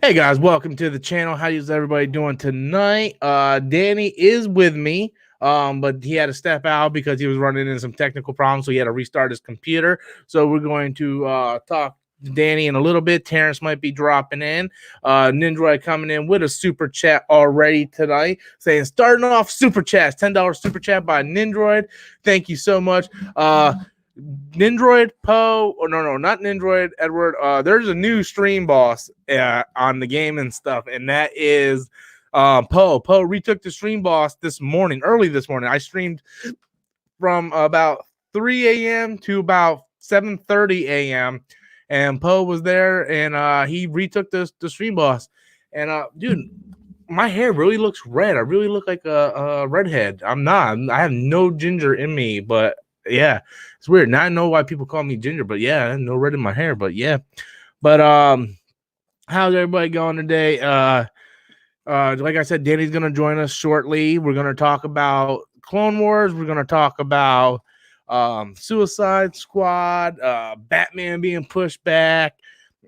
Hey guys, welcome to the channel. How is everybody doing tonight? Danny is with me, but he had to step out because he was running into some technical problems, so he had to restart his computer. So we're going to talk to Danny in a little bit. Terrence might be dropping in. Nindroid coming in with a super chat already tonight, saying starting off super chats, $10 super chat by Nindroid. Thank you so much. Nindroid Poe, or no, not Nindroid Edward. There's a new stream boss on the game and stuff, and that is Poe. Poe retook the stream boss early this morning. I streamed from about 3 a.m. to about 7:30 a.m. and Poe was there, and he retook the stream boss. And dude, my hair really looks red. I really look like a redhead. I'm not. I have no ginger in me, but yeah, it's weird. Now I know why people call me ginger, but yeah, no red in my hair, but yeah. But how's everybody going today? Like I said, Danny's gonna join us shortly. We're gonna talk about Clone Wars. We're gonna talk about Suicide Squad, Batman being pushed back,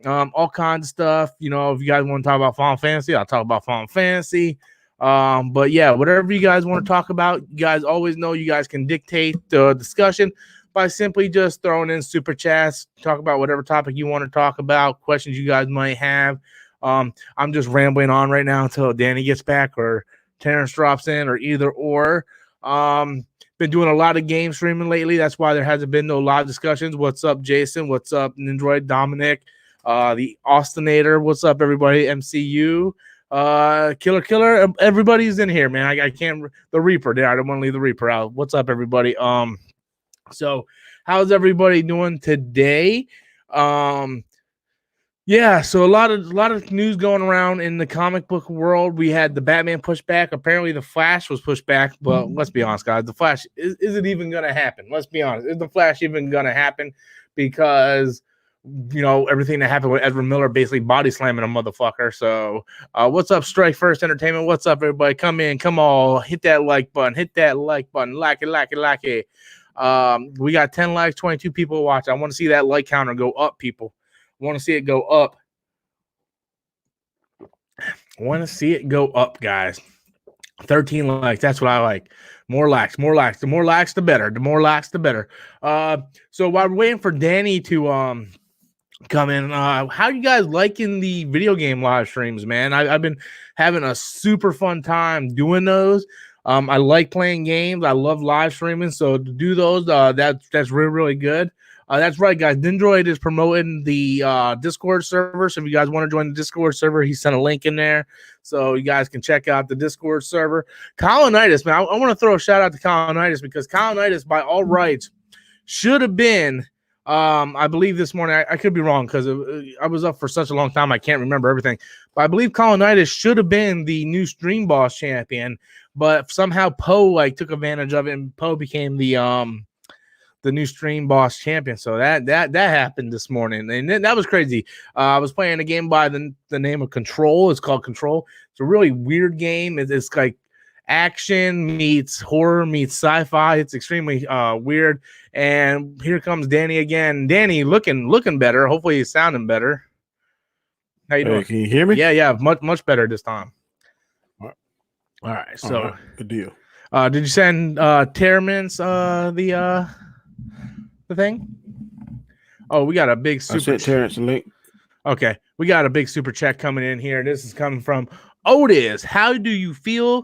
all kinds of stuff. You know, if you guys want to talk about Final Fantasy, I'll talk about Final Fantasy. But yeah, whatever you guys want to talk about, you guys always know you guys can dictate the discussion by simply just throwing in super chats. Talk about whatever topic you want to talk about, questions you guys might have. I'm just rambling on right now until Danny gets back or Terrence drops in, or either or. Been doing a lot of game streaming lately. That's why there hasn't been no live discussions. What's up, Jason? What's up, Nindroid, Dominic, the Austinator? What's up, everybody? MCU. Killer, everybody's in here, man. I can't. The Reaper there. I don't want to leave the Reaper out. What's up, everybody? So how's everybody doing today? Yeah, so a lot of news going around in the comic book world. We had the Batman pushback. Apparently the Flash was pushed back, but let's be honest, guys, the Flash is it even gonna happen? Let's be honest. Is the Flash even gonna happen? Because you know, everything that happened with Ezra Miller basically body slamming a motherfucker. So what's up, Strike First Entertainment? What's up, everybody? Come in, come on, hit that like button, like it. We got 10 likes, 22 people watching. I want to see that like counter go up, people. I want to see it go up. I want to see it go up, guys. 13 likes. That's what I like. More likes. The more likes, the better. The more likes, the better. So while we're waiting for Danny to come in, how you guys liking the video game live streams, man? I've been having a super fun time doing those. I like playing games. I love live streaming. So to do those, that's really good. That's right, guys. Nindroid is promoting the Discord server. So if you guys want to join the Discord server, he sent a link in there. So you guys can check out the Discord server. Colonitis, man. I want to throw a shout out to Colonitis because Colonitis, by all rights, should have been, I believe this morning, I could be wrong because I was up for such a long time, I can't remember everything. But I believe Colonitis should have been the new Stream Boss champion. But somehow Poe took advantage of it, and Poe became the new Stream Boss champion. So that happened this morning, and that was crazy. I was playing a game by the name of Control. It's called Control. It's a really weird game. It's like action meets horror meets sci-fi. It's extremely weird. And here comes Danny again. Danny looking better. Hopefully he's sounding better. How you doing? Can you hear me? Yeah, much better this time. All right, so good deal. Did you send Terrence the thing? Oh, we got a big super. I sent Terrence a link. Okay, we got a big super chat coming in here. This is coming from Otis. How do you feel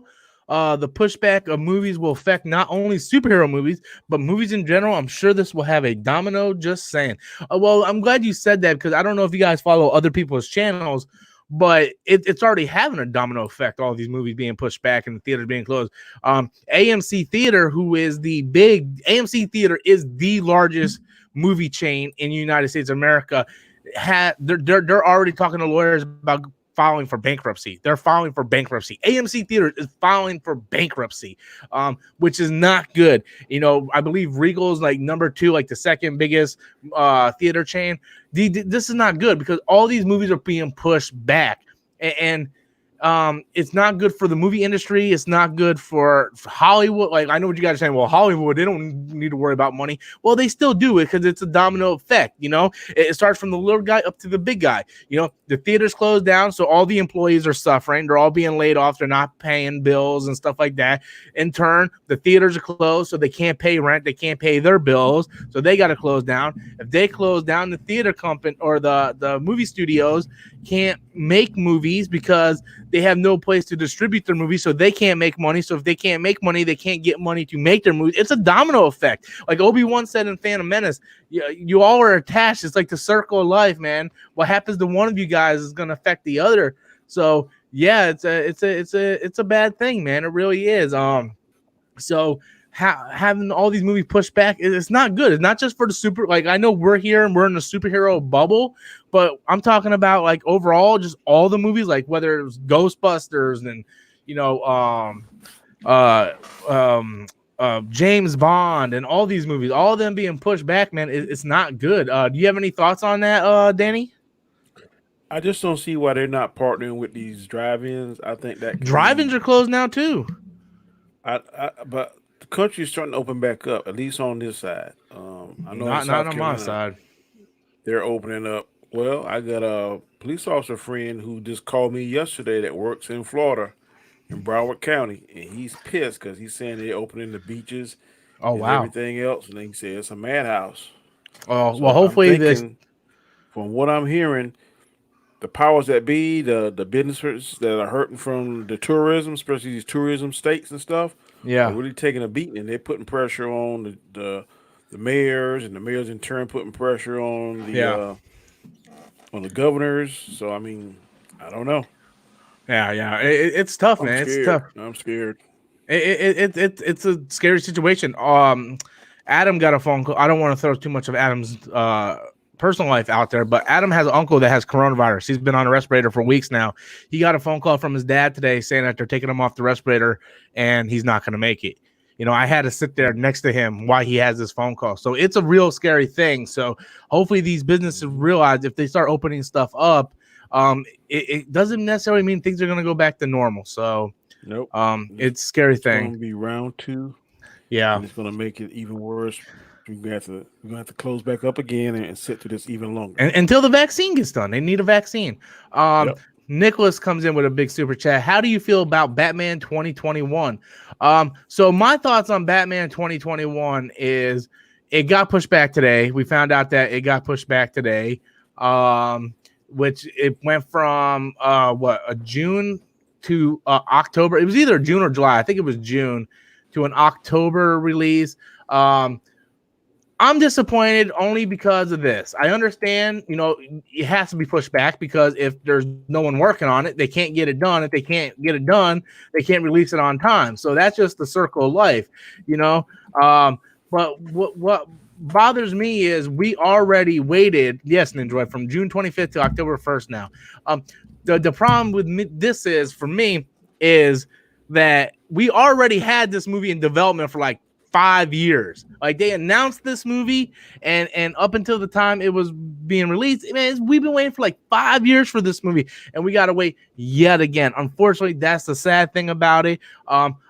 the pushback of movies will affect not only superhero movies but movies in general? I'm sure this will have a domino. Just saying. Well, I'm glad you said that because I don't know if you guys follow other people's channels, but it's already having a domino effect. All these movies being pushed back and the theaters being closed. AMC Theater, AMC Theater is the largest movie chain in the United States of America. They're already talking to lawyers about filing for bankruptcy. They're filing for bankruptcy. AMC Theater is filing for bankruptcy, which is not good. You know, I believe Regal is number 2, the second biggest theater chain. This is not good because all these movies are being pushed back, and It's not good for the movie industry. It's not good for Hollywood. Like, I know what you guys are saying. Well, Hollywood, they don't need to worry about money. Well, they still do it because it's a domino effect. It starts from the little guy up to the big guy. The theaters closed down, so all the employees are suffering. They're all being laid off. They're not paying bills and stuff like that. In turn, the theaters are closed, so they can't pay rent. They can't pay their bills, so they got to close down. If they close down, the theater company or the movie studios can't make movies because they have no place to distribute their movies, so they can't make money. So if they can't make money, they can't get money to make their movies. It's a domino effect. Like Obi-Wan said in Phantom Menace, you all are attached. It's like the circle of life, man. What happens to one of you guys is going to affect the other. So yeah, it's a bad thing, man. It really is. So having all these movies pushed back, it's not good. It's not just for the super. Like, I know we're here and we're in the superhero bubble, but I'm talking about like overall, just all the movies, like whether it was Ghostbusters and James Bond and all these movies, all of them being pushed back, man. It's not good. Do you have any thoughts on that, Danny? I just don't see why they're not partnering with these drive-ins. I think that could Drive-ins be. are closed now too. But the country's starting to open back up, at least on this side. I know in Not South on my Carolina side. they're opening up. Well, I got a police officer friend who just called me yesterday that works in Florida in Broward County, and he's pissed because he's saying they're opening the beaches Oh and wow. everything else, and he said it's a madhouse. Oh well, So I'm hopefully this. thinking, from what I'm hearing, the powers that be, the businesses that are hurting from the tourism, especially these tourism states and stuff, are Yeah. really taking a beating, and they're putting pressure on the mayors, and the mayors in turn putting pressure Yeah. on the governors. So I mean, I don't know. Yeah. It's tough, I'm man. It's scared. tough. I'm scared. It's a scary situation. Adam got a phone call. I don't want to throw too much of Adam's personal life out there, but Adam has an uncle that has coronavirus. He's been on a respirator for weeks now. He got a phone call from his dad today saying that they're taking him off the respirator and he's not going to make it. I had to sit there next to him while he has this phone call. So it's a real scary thing. So hopefully these businesses Hmm. realize if they start opening stuff up, it doesn't necessarily mean things are going to go back to normal. So Nope. it's a scary It's thing. going to be round two, Yeah. and it's going to make it even worse. We're gonna have to close back up again and sit through this even longer. And until the vaccine gets done, they need a vaccine. Um, Yep. Nicholas comes in with a big super chat. How do you feel about Batman 2021? So my thoughts on Batman 2021 is it got pushed back today. We found out that it got pushed back today. Which it went from a June to October. It was either June or July. I think it was June to an October release. Um, I'm disappointed only because of this. I understand, it has to be pushed back because if there's no one working on it, they can't get it done. If they can't get it done, they can't release it on time. So that's just the circle of life, you know. Um, but what bothers me is we already waited, yes, Ninja, from June 25th to October 1st now. The problem with this is for me is that we already had this movie in development for like 5 years. Like they announced this movie, and up until the time it was being released, man, we've been waiting for like 5 years for this movie, and we got to wait yet again. Unfortunately, that's the sad thing about it.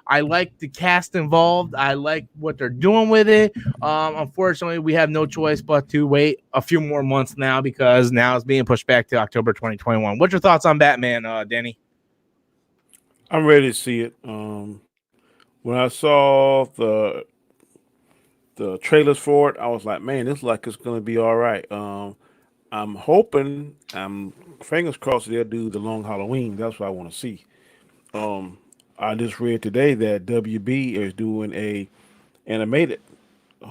I like the cast involved. I like what they're doing with it. Unfortunately, we have no choice but to wait a few more months now because now it's being pushed back to October 2021. What's your thoughts on Batman, Danny? I'm ready to see it. When I saw the trailers for it, I was like, man, this like it's gonna be all right. I'm fingers crossed they'll do the Long Halloween. That's what I want to see. Um, I just read today that WB is doing a animated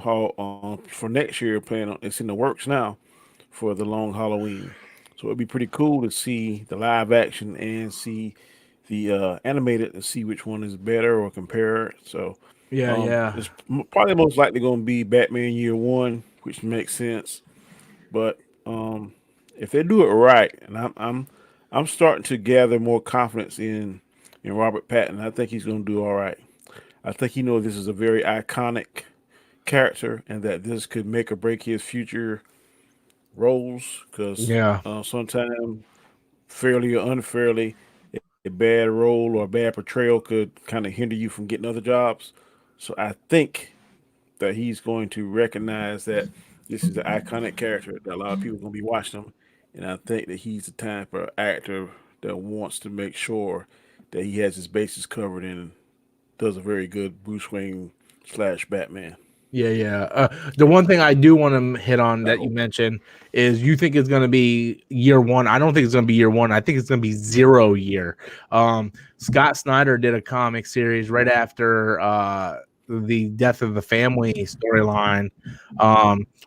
for next year. Plan on it's in the works now for the Long Halloween. So it'd be pretty cool to see the live action and see the animated and see which one is better or compare it. So Yeah. it's probably most likely going to be Batman Year One, which makes sense. But if they do it right, and I'm starting to gather more confidence in Robert Patton. I think he's going to do all right. I think he knows this is a very iconic character, and that this could make or break his future roles. Because Yeah. sometimes, fairly or unfairly, a bad role or a bad portrayal could kind of hinder you from getting other jobs. So I think that he's going to recognize that this is an iconic character that a lot of people are going to be watching him, and I think that he's the type of actor that wants to make sure that he has his bases covered and does a very good Bruce Wayne slash Batman. Yeah, yeah. The one thing I do want to hit on I that you hope. mentioned is you think it's going to be year one. I don't think it's going to be year one. I think it's going to be 0 year. Scott Snyder did a comic series right after the death of the family storyline,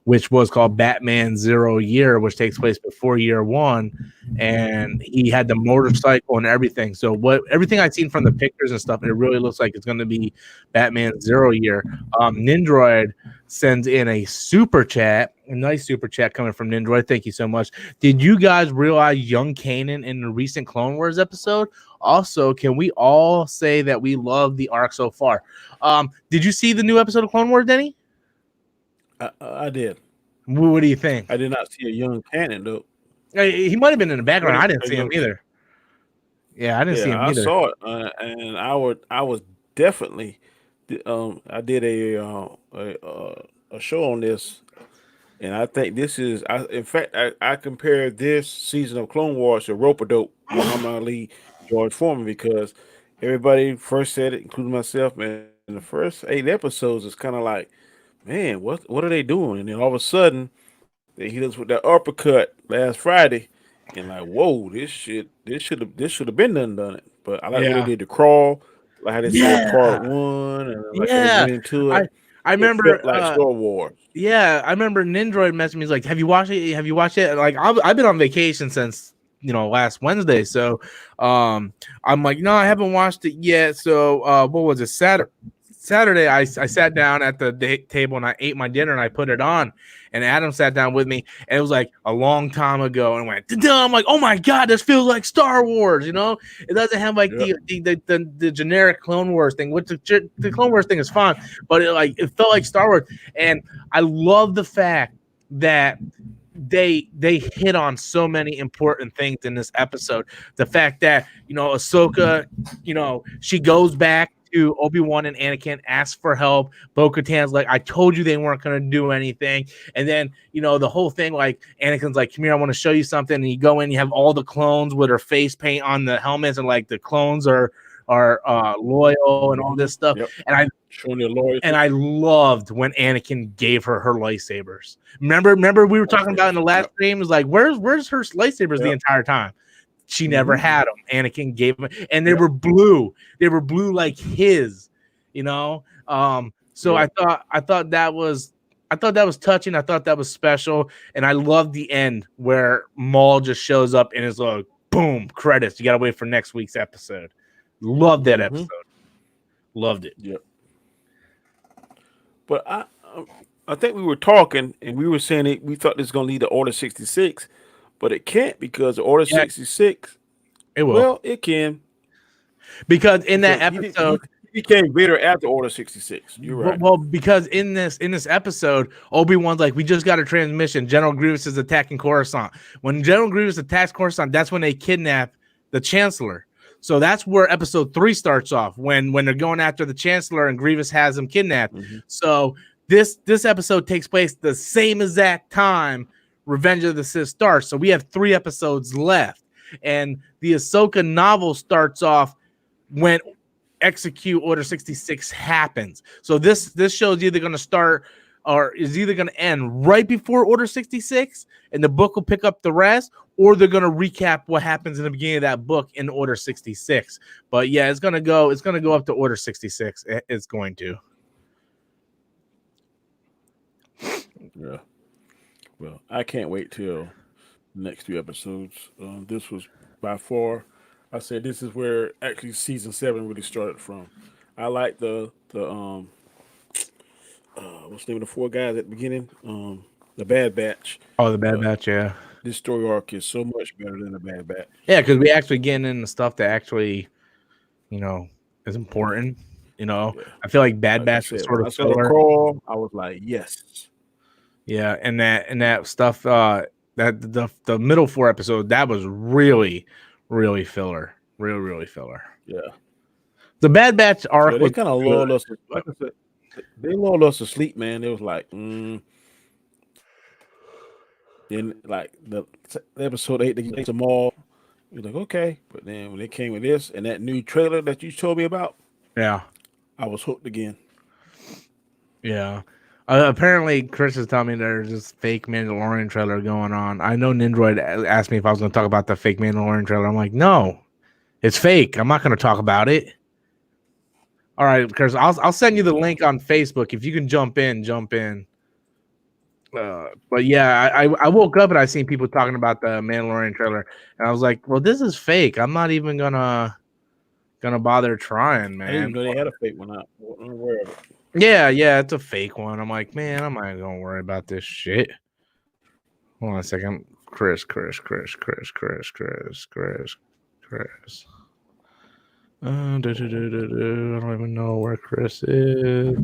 which was called Batman 0 Year, which takes place before year one. And he had the motorcycle and everything. So everything I've seen from the pictures and stuff, it really looks like it's going to be Batman 0 Year. Nindroid sends in a super chat, a nice super chat coming from Nindroid. Thank you so much. Did you guys realize young Kanan in the recent Clone Wars episode? Also, can we all say that we love the arc so far? Did you see the new episode of Clone Wars, Denny? I did. What do you think? I did not see a young Cannon though. He might have been in the What background. I didn't a see him young either. Yeah, I didn't see Yeah, him I either. saw it, and I was definitely, I did a show on this, and I think this is, in fact, I compared this season of Clone Wars to Rope a Dope, Muhammad Ali, George Foreman, because everybody first said it, including myself, man. In the first 8 episodes, it's kind of like, man, what are they doing? And then all of a sudden, they hit us with that uppercut last Friday, and like, whoa, this should have been done it. But I like what they Yeah. did to crawl, like how they said part Yeah. one, and like how they Yeah. went into I it. I It remember felt like Star Wars. yeah, I remember Nindroid messaged me. He's like, "Have you watched it? Have you watched it?" Like, I've been on vacation since last Wednesday, so I'm like, "No, I haven't watched it yet." So what was it? Saturday, I sat down at the table and I ate my dinner and I put it on, and Adam sat down with me, and it was like a long time ago, and went, "Da-da." I'm like, "Oh my god, this feels like Star Wars," It doesn't have like Yep. the generic Clone Wars thing, which the Clone Wars thing is fun, but it felt like Star Wars. And I love the fact that they hit on so many important things in this episode. The fact that Ahsoka, she goes back to Obi-Wan and Anakin, asks for help. Bo-Katan's like, I told you they weren't going to do anything. And then the whole thing, like, Anakin's like, come here, I want to show you something. And you go in, you have all the clones with her face paint on the helmets, and like the clones are loyal and all this stuff. Yep. And Showing their loyalty. I loved when Anakin gave her lightsabers. Remember we were talking about in the last stream, was like, where's her lightsabers the entire time? She never had them. Anakin gave them, and they were blue. They were blue like his, So I thought that was touching. I thought that was special, and I loved the end where Maul just shows up and is like, boom, credits. You gotta wait for next week's episode. Loved that episode. Loved it. Yep. But I think we were talking and we were saying we thought this was gonna lead to Order 66, but it can't because the Order 66. It will. Well, it can. Because in that episode, he became Vader after Order 66. You're right. Well, because in this episode, Obi-Wan's like, we just got a transmission. General Grievous is attacking Coruscant. When General Grievous attacks Coruscant, that's when they kidnap the Chancellor. So that's where episode 3 starts off, when they're going after the Chancellor and Grievous has him kidnapped. So this episode takes place the same exact time Revenge of the Sith starts. So we have 3 episodes left. And the Ahsoka novel starts off when Execute Order 66 happens. So this show is either going to start or is either going to end right before Order 66 and the book will pick up the rest, or they're going to recap what happens in the beginning of that book in Order 66. But yeah, it's going to go up to Order 66. It's going to. Yeah. Well, I can't wait till the next 2 episodes. This was by far, I said this is where actually season 7 really started from. I like the what's the name of the 4 guys at the beginning? The Bad Batch. Oh, the Bad Batch, yeah. This story arc is so much better than the Bad Batch. Yeah, because we actually getting into stuff that actually, is important. Yeah. I feel like Bad Batch was sort of filler. Crawl, I was like, yes. Yeah, and that stuff, that the middle 4 episode, that was really, really filler. Really filler. Yeah. The Bad Batch arc Yeah, they was kind of good. lulled us. Like I said, they lulled us to sleep, man. It was like, then like the episode 8, they get them all. You're like, okay, but then when they came with this and that new trailer that you told me about, Yeah. I was hooked again. Yeah. Apparently, Chris is telling me there's this fake Mandalorian trailer going on. I know Nindroid asked me if I was going to talk about the fake Mandalorian trailer. I'm like, no, it's fake. I'm not going to talk about it. All right, Chris, I'll send you the link on Facebook. If you can jump in, jump in. But yeah, I woke up and I seen people talking about the Mandalorian trailer, and I was like, well, this is fake. I'm not even gonna bother trying, man. I didn't even know they had a fake one out. I wasn't aware of it. Yeah, it's a fake one. I'm like, man, I'm not gonna worry about this shit. Hold on a second. Chris. I don't even know where Chris is.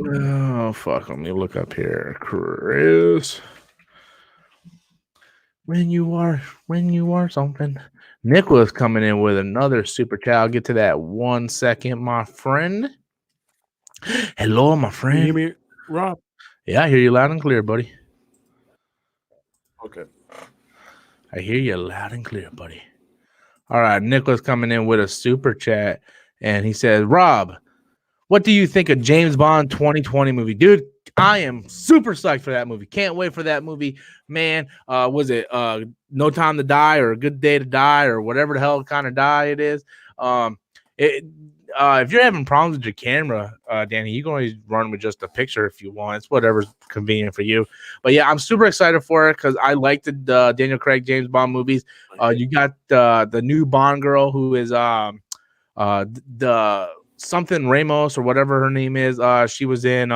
Oh, fuck. Let me look up here. Chris. When you are something. Nicholas coming in with another super chat. I'll get to that 1 second, my friend. Hello, my friend. Can you hear me, Rob? Yeah, I hear you loud and clear, buddy. Okay. I hear you loud and clear, buddy. All right, Nicholas coming in with a super chat, and he says, Rob, what do you think of James Bond 2020 movie? Dude, I am super psyched for that movie. Can't wait for that movie, man. Was it No Time to Die or A Good Day to Die or whatever the hell kind of die it is? If you're having problems with your camera, Danny, you can always run with just a picture if you want. It's whatever's convenient for you. But yeah, I'm super excited for it because I like the Daniel Craig James Bond movies. You got the new Bond girl who is the something Ramos or whatever her name is. She was in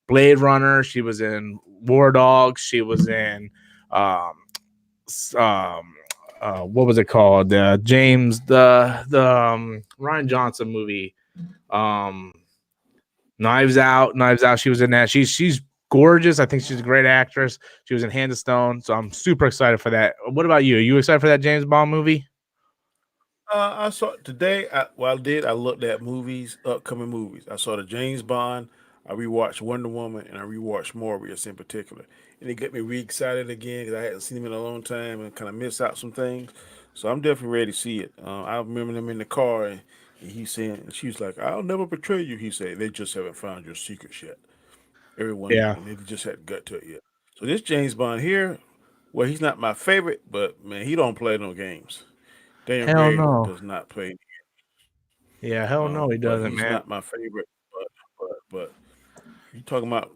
Blade Runner. She was in War Dogs. She was in what was it called? James the Ryan Johnson movie. Knives Out. She was in that. She's gorgeous. I think she's a great actress. She was in Hand of Stone. So I'm super excited for that. What about you? Are you excited for that James Bond movie? I saw today. I looked at upcoming movies. I saw the James Bond. I rewatched Wonder Woman, and I rewatched Morbius in particular, and it got me re-excited again because I hadn't seen him in a long time and kind of missed out some things. So I'm definitely ready to see it. I remember them in the car, and he's saying, and she was like, "I'll never betray you." He said, "They just haven't found your secrets yet. Everyone, Yeah. and they just hadn't got to it yet." So this James Bond here, well, he's not my favorite, but man, he don't play no games. Daniel Hell Craig no. does not play. Yeah, hell no, he But doesn't, he's man. not my favorite. But you talking about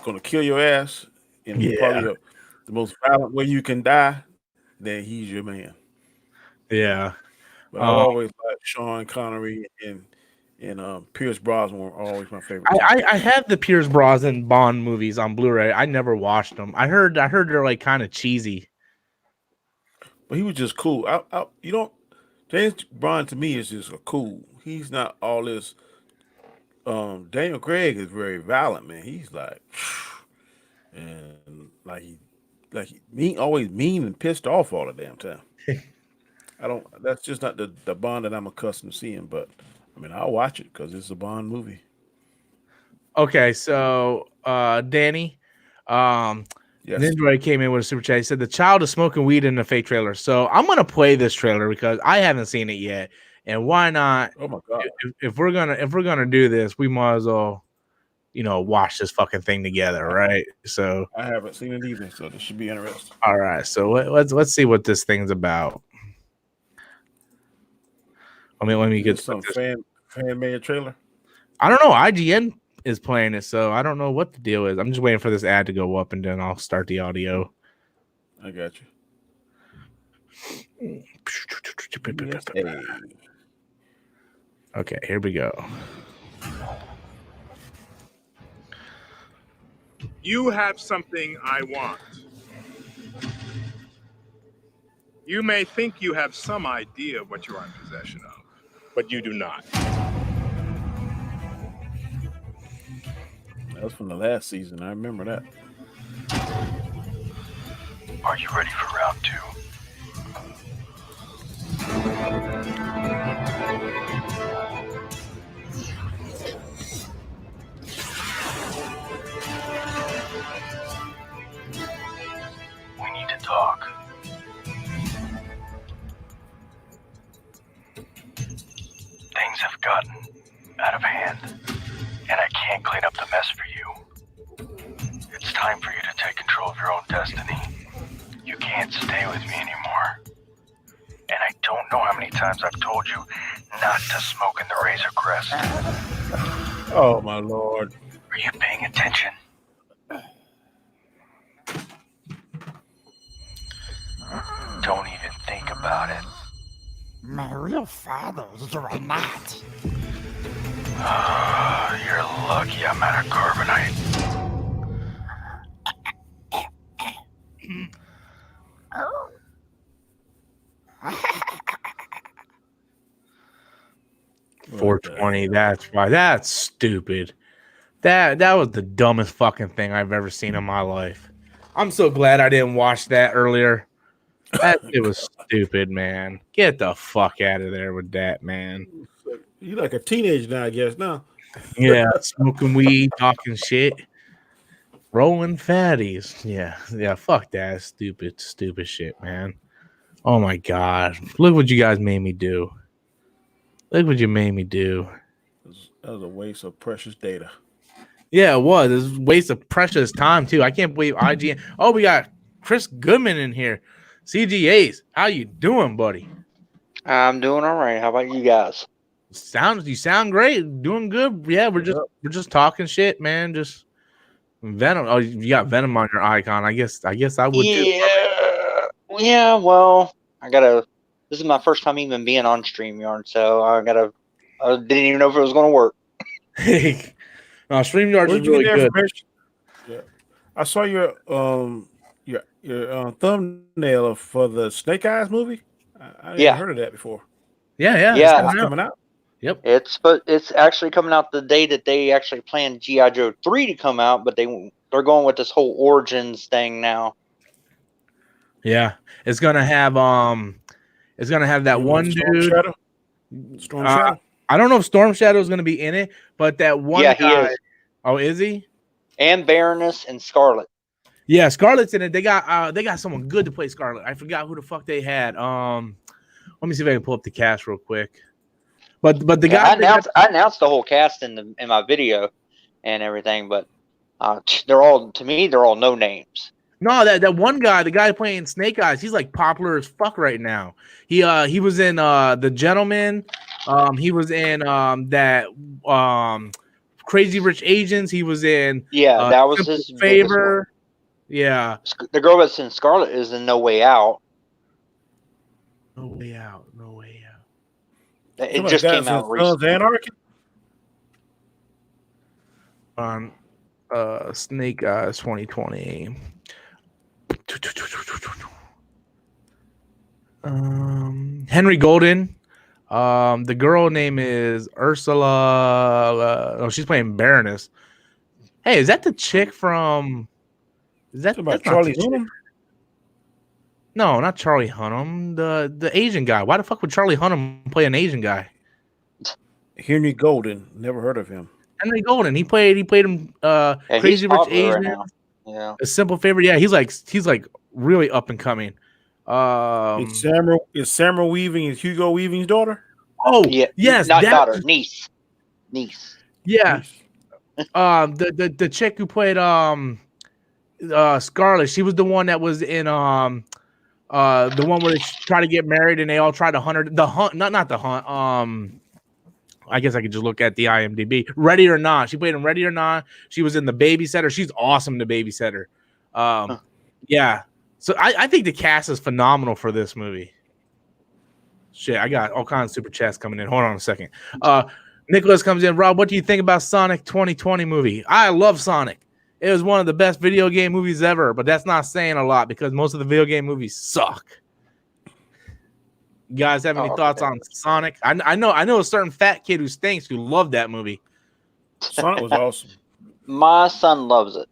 gonna kill your ass in probably the most violent way you can die, then he's your man. Yeah. But I've always liked Sean Connery and Pierce Brosnan were always my favorite. I have the Pierce Brosnan Bond movies on Blu-ray. I never watched them. I heard they're like kind of cheesy. But he was just cool. James Bond to me is just a cool. He's not all this. Daniel Craig is very violent, man. He's like, and always mean and pissed off all the damn time. That's just not the Bond that I'm accustomed to seeing. But I mean, I'll watch it because it's a Bond movie. Okay, so Danny, Yes. Nindroid came in with a super chat. He said the child is smoking weed in the fake trailer. So I'm gonna play this trailer because I haven't seen it yet. And why not? Oh my god! If we're gonna do this, we might as well, watch this fucking thing together, right? So I haven't seen it either, so this should be interesting. All right, so let's see what this thing's about. Let me get some fan made trailer. I don't know. IGN is playing it, so I don't know what the deal is. I'm just waiting for this ad to go up, and then I'll start the audio. I got you. Okay, here we go. You have something I want. You may think you have some idea of what you are in possession of, but you do not. That was from the last season. I remember that. Are you ready for round 2? We need to talk. Things have gotten out of hand, and I can't clean up the mess for you. It's time for you to take control of your own destiny. You can't stay with me anymore. And I don't know how many times I've told you not to smoke in the Razor Crest. Oh my lord. Are you paying attention? Don't even think about it. My real father is right not. You're lucky I'm out of carbonite. 420. That's why. That's stupid. That was the dumbest fucking thing I've ever seen in my life. I'm so glad I didn't watch that earlier. It was stupid, man. Get the fuck out of there with that, man. You like a teenager now, I guess. Now, Yeah, smoking weed, talking shit, rolling fatties. Yeah. Fuck that stupid shit, man. Oh my god, look what you guys made me do. Look what you made me do. that was a waste of precious data. Yeah, it was. It was a waste of precious time too. I can't believe IGN. Oh, we got Chris Goodman in here. CGAs, how you doing, buddy? I'm doing all right. How about you guys? You sound great, doing good. Yeah, we're just talking shit, man. Just Venom. Oh, you got Venom on your icon. I guess I would too. Yeah. Well, this is my first time even being on StreamYard, so I didn't even know if it was going to work. No, StreamYard is really good. Yeah, I saw your thumbnail for the Snake Eyes movie. I hadn't heard of that before. Yeah. It's coming out. Yep. It's actually coming out the day that they actually planned G.I. Joe 3 to come out, but they're going with this whole Origins thing now. Yeah, it's gonna have that one dude. Storm Shadow. I don't know if Storm Shadow is gonna be in it, but that one guy. He is. Oh, is he? And Baroness and Scarlet. Yeah, Scarlet's in it. They got someone good to play Scarlet. I forgot who the fuck they had. Let me see if I can pull up the cast real quick. But the guy I announced the whole cast in my video and everything, but they're all no names. No, that one guy, the guy playing Snake Eyes, he's like popular as fuck right now. He was in The Gentleman. He was in that Crazy Rich Asians. He was in that was his favor. Yeah, the girl that's in Scarlet is in No Way Out. No Way Out. It just came out recently. Anarchy. On Snake Eyes 2020. Henry Golden. The girl name is Ursula. Oh, she's playing Baroness. Hey, is that the chick from? Is that about Charlie Hunnam? No, not Charlie Hunnam. The Asian guy. Why the fuck would Charlie Hunnam play an Asian guy? Henry Golden. Never heard of him. Henry Golden. He played him. Crazy Rich Asian. Right yeah. A Simple Favor. Yeah, he's like really up and coming. Is Samara Weaving is Hugo Weaving's daughter? Oh, yeah, yes, not daughter, niece. Yeah. The chick who played Scarlet, she was the one that was in the one where they try to get married and they all try to hunt her. The Hunt, not the Hunt. I guess I could just look at the IMDb. Ready or Not. She played in Ready or Not. She was in The Babysitter. She's awesome, The Babysitter. Yeah. So I think the cast is phenomenal for this movie. Shit, I got all kinds of super chats coming in. Hold on a second. Nicholas comes in. Rob, what do you think about Sonic 2020 movie? I love Sonic. It was one of the best video game movies ever, but that's not saying a lot because most of the video game movies suck. You guys have any thoughts on Sonic? I know a certain fat kid who stinks who loved that movie. Sonic was awesome. My son loves it.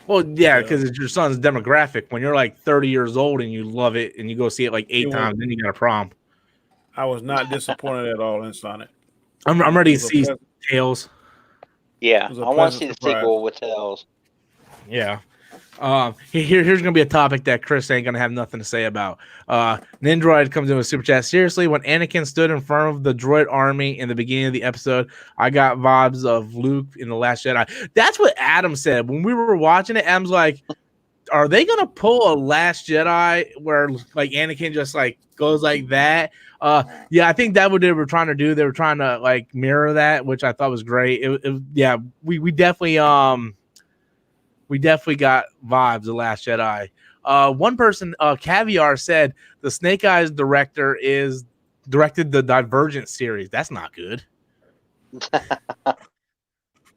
Well, yeah, because it's your son's demographic. When you're like 30 years old and you love it and you go see it like 8 times, then you got a problem. I was not disappointed at all in Sonic. I'm ready It to was a see pleasant- Yeah, was a I want to pleasant see the surprise. sequel with Tails. Yeah. Here's gonna be a topic that Chris ain't gonna have nothing to say about. Nindroid comes in with super chat. Seriously, when Anakin stood in front of the droid army in the beginning of the episode, I got vibes of Luke in The Last Jedi. That's what Adam said when we were watching it. Adam's like, are they gonna pull a Last Jedi where like Anakin just like goes like that? Yeah, I think that's what they were trying to do. They were trying to like mirror that, which I thought was great. Yeah, we definitely got vibes of Last Jedi. One person, Caviar, said the Snake Eyes director directed the Divergent series. That's not good.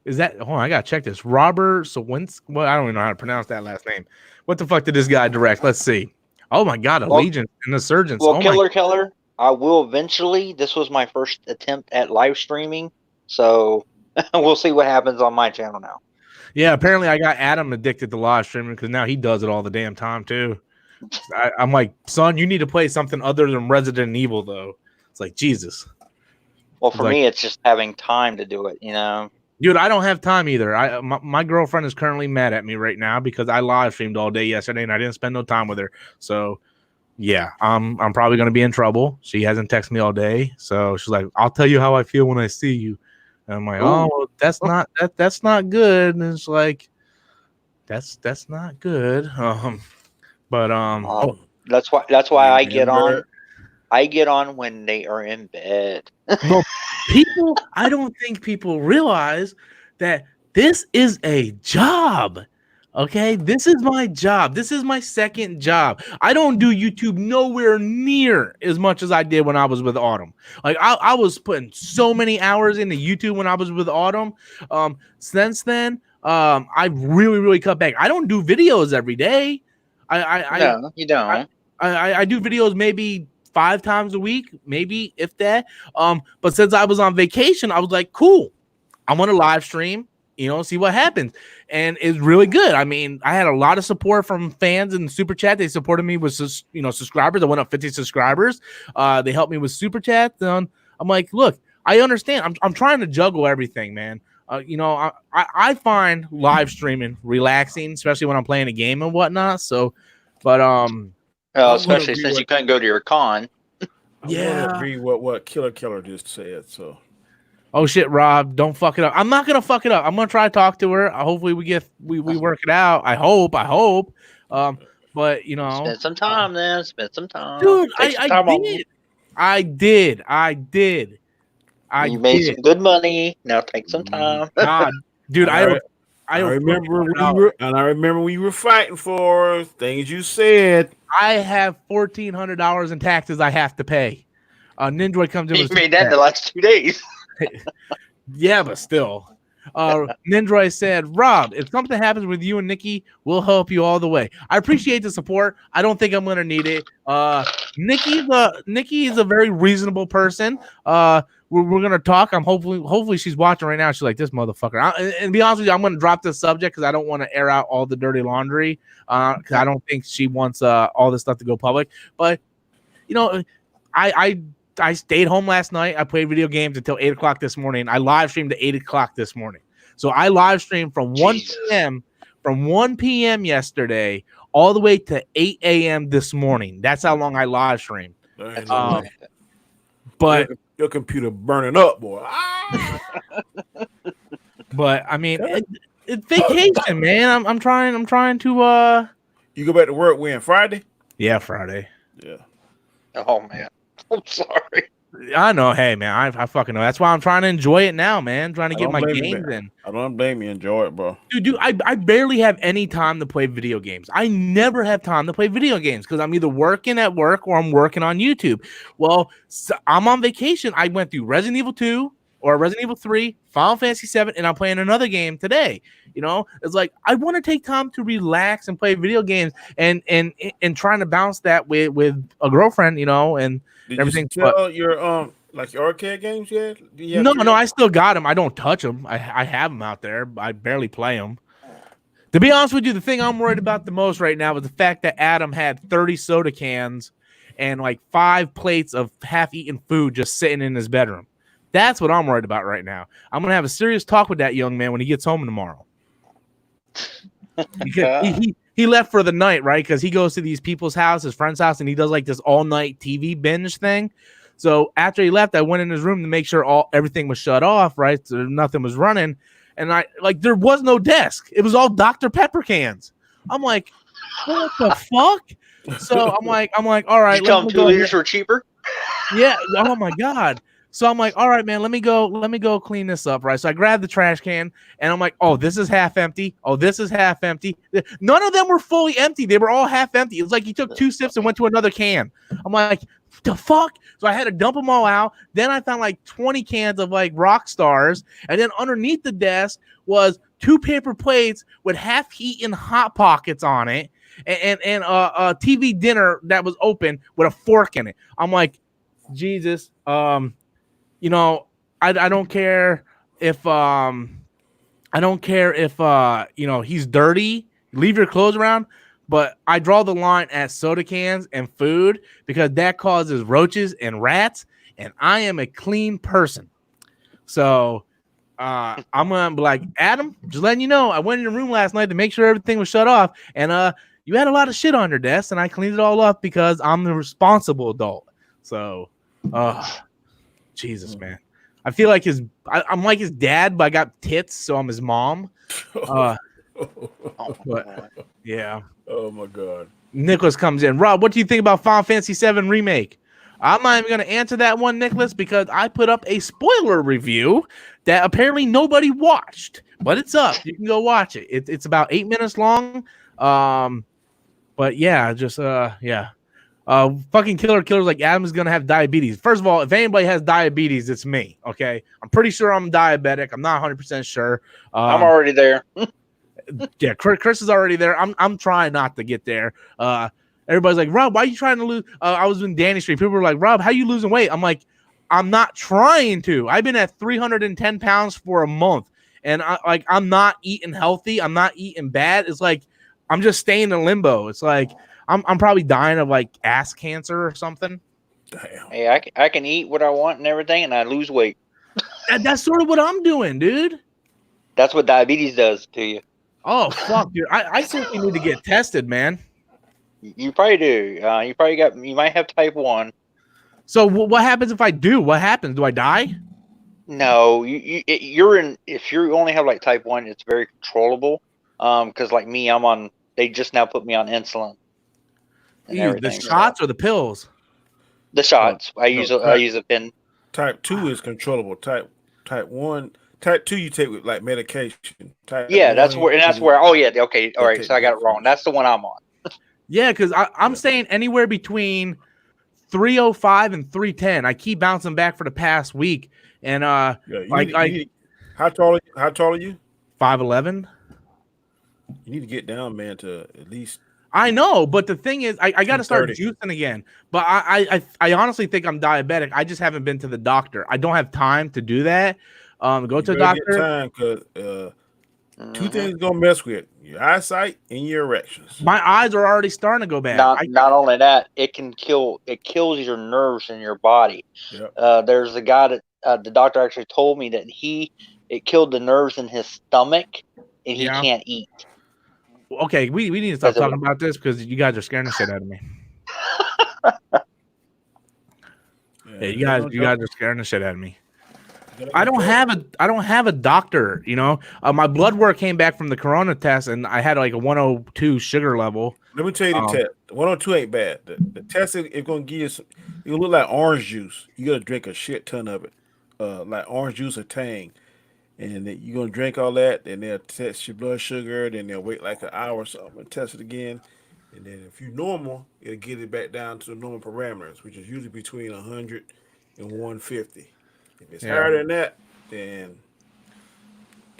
Is that? Hold on, I gotta check this. Robert Sawinski. Well, I don't even know how to pronounce that last name. What the fuck did this guy direct? Let's see. Oh my god, Allegiance and Insurgents. Well, Oh Killer, I will eventually. This was my first attempt at live streaming, so we'll see what happens on my channel now. Yeah, apparently I got Adam addicted to live streaming because now he does it all the damn time too. I'm like, son, you need to play something other than Resident Evil though. It's like Jesus. Well, for Like- me, it's just having time to do it. You know. Dude, I don't have time either. My girlfriend is currently mad at me right now because I live streamed all day yesterday and I didn't spend no time with her. So, yeah, I'm probably gonna be in trouble. She hasn't texted me all day, so she's like, "I'll tell you how I feel when I see you." And I'm like, "Oh, well, that's not good." And it's like, that's not good. That's why I get on. Remember- I get on when they are in bed. Well, I don't think people realize that this is a job. Okay, this is my job. This is my second job. I don't do YouTube nowhere near as much as I did when I was with Autumn. Like I was putting so many hours into YouTube when I was with Autumn. Since then, I really cut back. I don't do videos every day. No, you don't. I do videos maybe 5 times a week, maybe if that. But since I was on vacation, I was like, cool, I want to live stream, see what happens. And it's really good. I mean, I had a lot of support from fans in super chat. They supported me with, subscribers. I went up 50 subscribers. They helped me with super chat. I'm like, look, I understand. I'm trying to juggle everything, man. I find live streaming relaxing, especially when I'm playing a game and whatnot. So, but especially since you couldn't go to your con. I want to agree with what Killer just said. So, oh shit, Rob, don't fuck it up. I'm not gonna fuck it up. I'm gonna try to talk to her. Hopefully, we work it out. I hope. But Spend some time, then. Spend some time, dude. I did. You made some good money. Now take some time. Nah, dude, I remember we were fighting for things you said. I have $1,400 in taxes I have to pay. Nindroid comes in. You made that in the last 2 days. Yeah, but still. Nindroid said, Rob, if something happens with you and Nicky, we'll help you all the way. I appreciate the support. I don't think I'm gonna need it. Nicky is a very reasonable person. We're gonna talk. I'm hopefully she's watching right now. She's like, this motherfucker. And to be honest with you, I'm gonna drop this subject because I don't want to air out all the dirty laundry. Because I don't think she wants all this stuff to go public. But I stayed home last night. I played video games until 8 o'clock this morning. I live streamed to 8 o'clock this morning. So I live streamed from 1 p.m. yesterday all the way to 8 a.m. this morning. That's how long I live streamed. But your computer burning up, boy. But I mean, it's vacation, man. I'm trying to. You go back to work when? Friday? Yeah, Friday. Yeah. Oh man, I'm sorry. I know. Hey, man, I fucking know. That's why I'm trying to enjoy it now, man. Trying to get my blame you, games man. in. I don't blame you. Enjoy it, bro. Dude, I barely have any time to play video games. I never have time to play video games because I'm either working at work or I'm working on YouTube. Well, I'm on vacation. I went through Resident Evil 2 or Resident Evil 3, Final Fantasy 7, and I'm playing another game today. It's like I want to take time to relax and play video games and trying to balance that with a girlfriend, and Did everything. you sell your your arcade games yet? No, I still got them. I don't touch them. I have them out there. I barely play them. To be honest with you, the thing I'm worried about the most right now is the fact that Adam had 30 soda cans and like 5 plates of half-eaten food just sitting in his bedroom. That's what I'm worried about right now. I'm gonna have a serious talk with that young man when he gets home tomorrow. Because he left for the night, right? Because he goes to these people's house, his friend's house, and he does like this all-night TV binge thing. So after he left, I went in his room to make sure everything was shut off, right? So nothing was running. And there was no desk. It was all Dr. Pepper cans. I'm like, what the fuck? So I'm like, all right. You tell them 2 liters were cheaper? Yeah. Oh my God. So I'm like, all right, man, let me go clean this up, right? So I grabbed the trash can and I'm like, oh, this is half empty. Oh, this is half empty. None of them were fully empty. They were all half empty. It was like he took 2 sips and went to another can. I'm like, the fuck? So I had to dump them all out. Then I found like 20 cans of like Rock Stars. And then underneath the desk was 2 paper plates with half-eaten Hot Pockets on it and a TV dinner that was open with a fork in it. I'm like, Jesus, you know, I don't care if you know, he's dirty. Leave your clothes around, but I draw the line at soda cans and food because that causes roaches and rats, and I am a clean person. So I'm gonna be like, Adam, just letting you know, I went in your room last night to make sure everything was shut off, and you had a lot of shit on your desk, and I cleaned it all up because I'm the responsible adult. So Jesus, man. I feel like I'm like his dad, but I got tits, so I'm his mom. But yeah. Oh my God. Nicholas comes in. Rob, what do you think about Final Fantasy VII Remake? I'm not even going to answer that one, Nicholas, because I put up a spoiler review that apparently nobody watched, but it's up. You can go watch it. It's about 8 minutes long. But yeah, just yeah. Fucking killer's like, Adam is gonna have diabetes. First of all, if anybody has diabetes, it's me. Okay, I'm pretty sure I'm diabetic. I'm not 100% sure. I'm already there. Yeah, Chris is already there. I'm trying not to get there. Everybody's like, Rob, why are you trying to lose? I was in Danny Street. People were like, Rob, how you losing weight? I'm like, I'm not trying to. I've been at 310 pounds for a month, and I'm not eating healthy. I'm not eating bad. It's like I'm just staying in limbo. It's like I'm probably dying of like ass cancer or something. Damn. Hey, I can eat what I want and everything, and I lose weight. That's sort of what I'm doing, dude. That's what diabetes does to you. Oh fuck, dude! I simply need to get tested, man. You probably do. You might have type 1. So what happens if I do? What happens? Do I die? No, if you only have like type 1, it's very controllable. Because like me, they just now put me on insulin. The shots or the pills? The shots. I use a pen. Type 2 is controllable. Type 1, type 2 you take with like medication. That's where. Oh yeah, okay, all right. So I got it wrong. That's the one I'm on. Yeah, because I'm saying anywhere between 305 and 310. I keep bouncing back for the past week, and how tall are you? 5'11". You need to get down, man, to at least. I know, but the thing is, I got to start 30. juicing again. But I honestly think I'm diabetic. I just haven't been to the doctor. I don't have time to do that. Go to a doctor. Because 2 things gonna mess with your eyesight and your erections. My eyes are already starting to go bad. Not only that, it kills your nerves in your body. Yep. There's a guy that the doctor actually told me that it killed the nerves in his stomach, and he can't eat. Okay, we need to stop talking about this because you guys are scaring the shit out of me. Yeah, you guys are scaring the shit out of me. I don't have a doctor, you know. My blood work came back from the corona test, and I had like a 102 sugar level. Let me tell you the test. 102 ain't bad. The test is gonna give you it'll look like orange juice. You gotta drink a shit ton of it, like orange juice or Tang, and then you're gonna drink all that. And they'll test your blood sugar. Then they'll wait like an hour or something and test it again. And then if you're normal, it'll get it back down to the normal parameters, which is usually between 100 and 150. If it's higher than that, then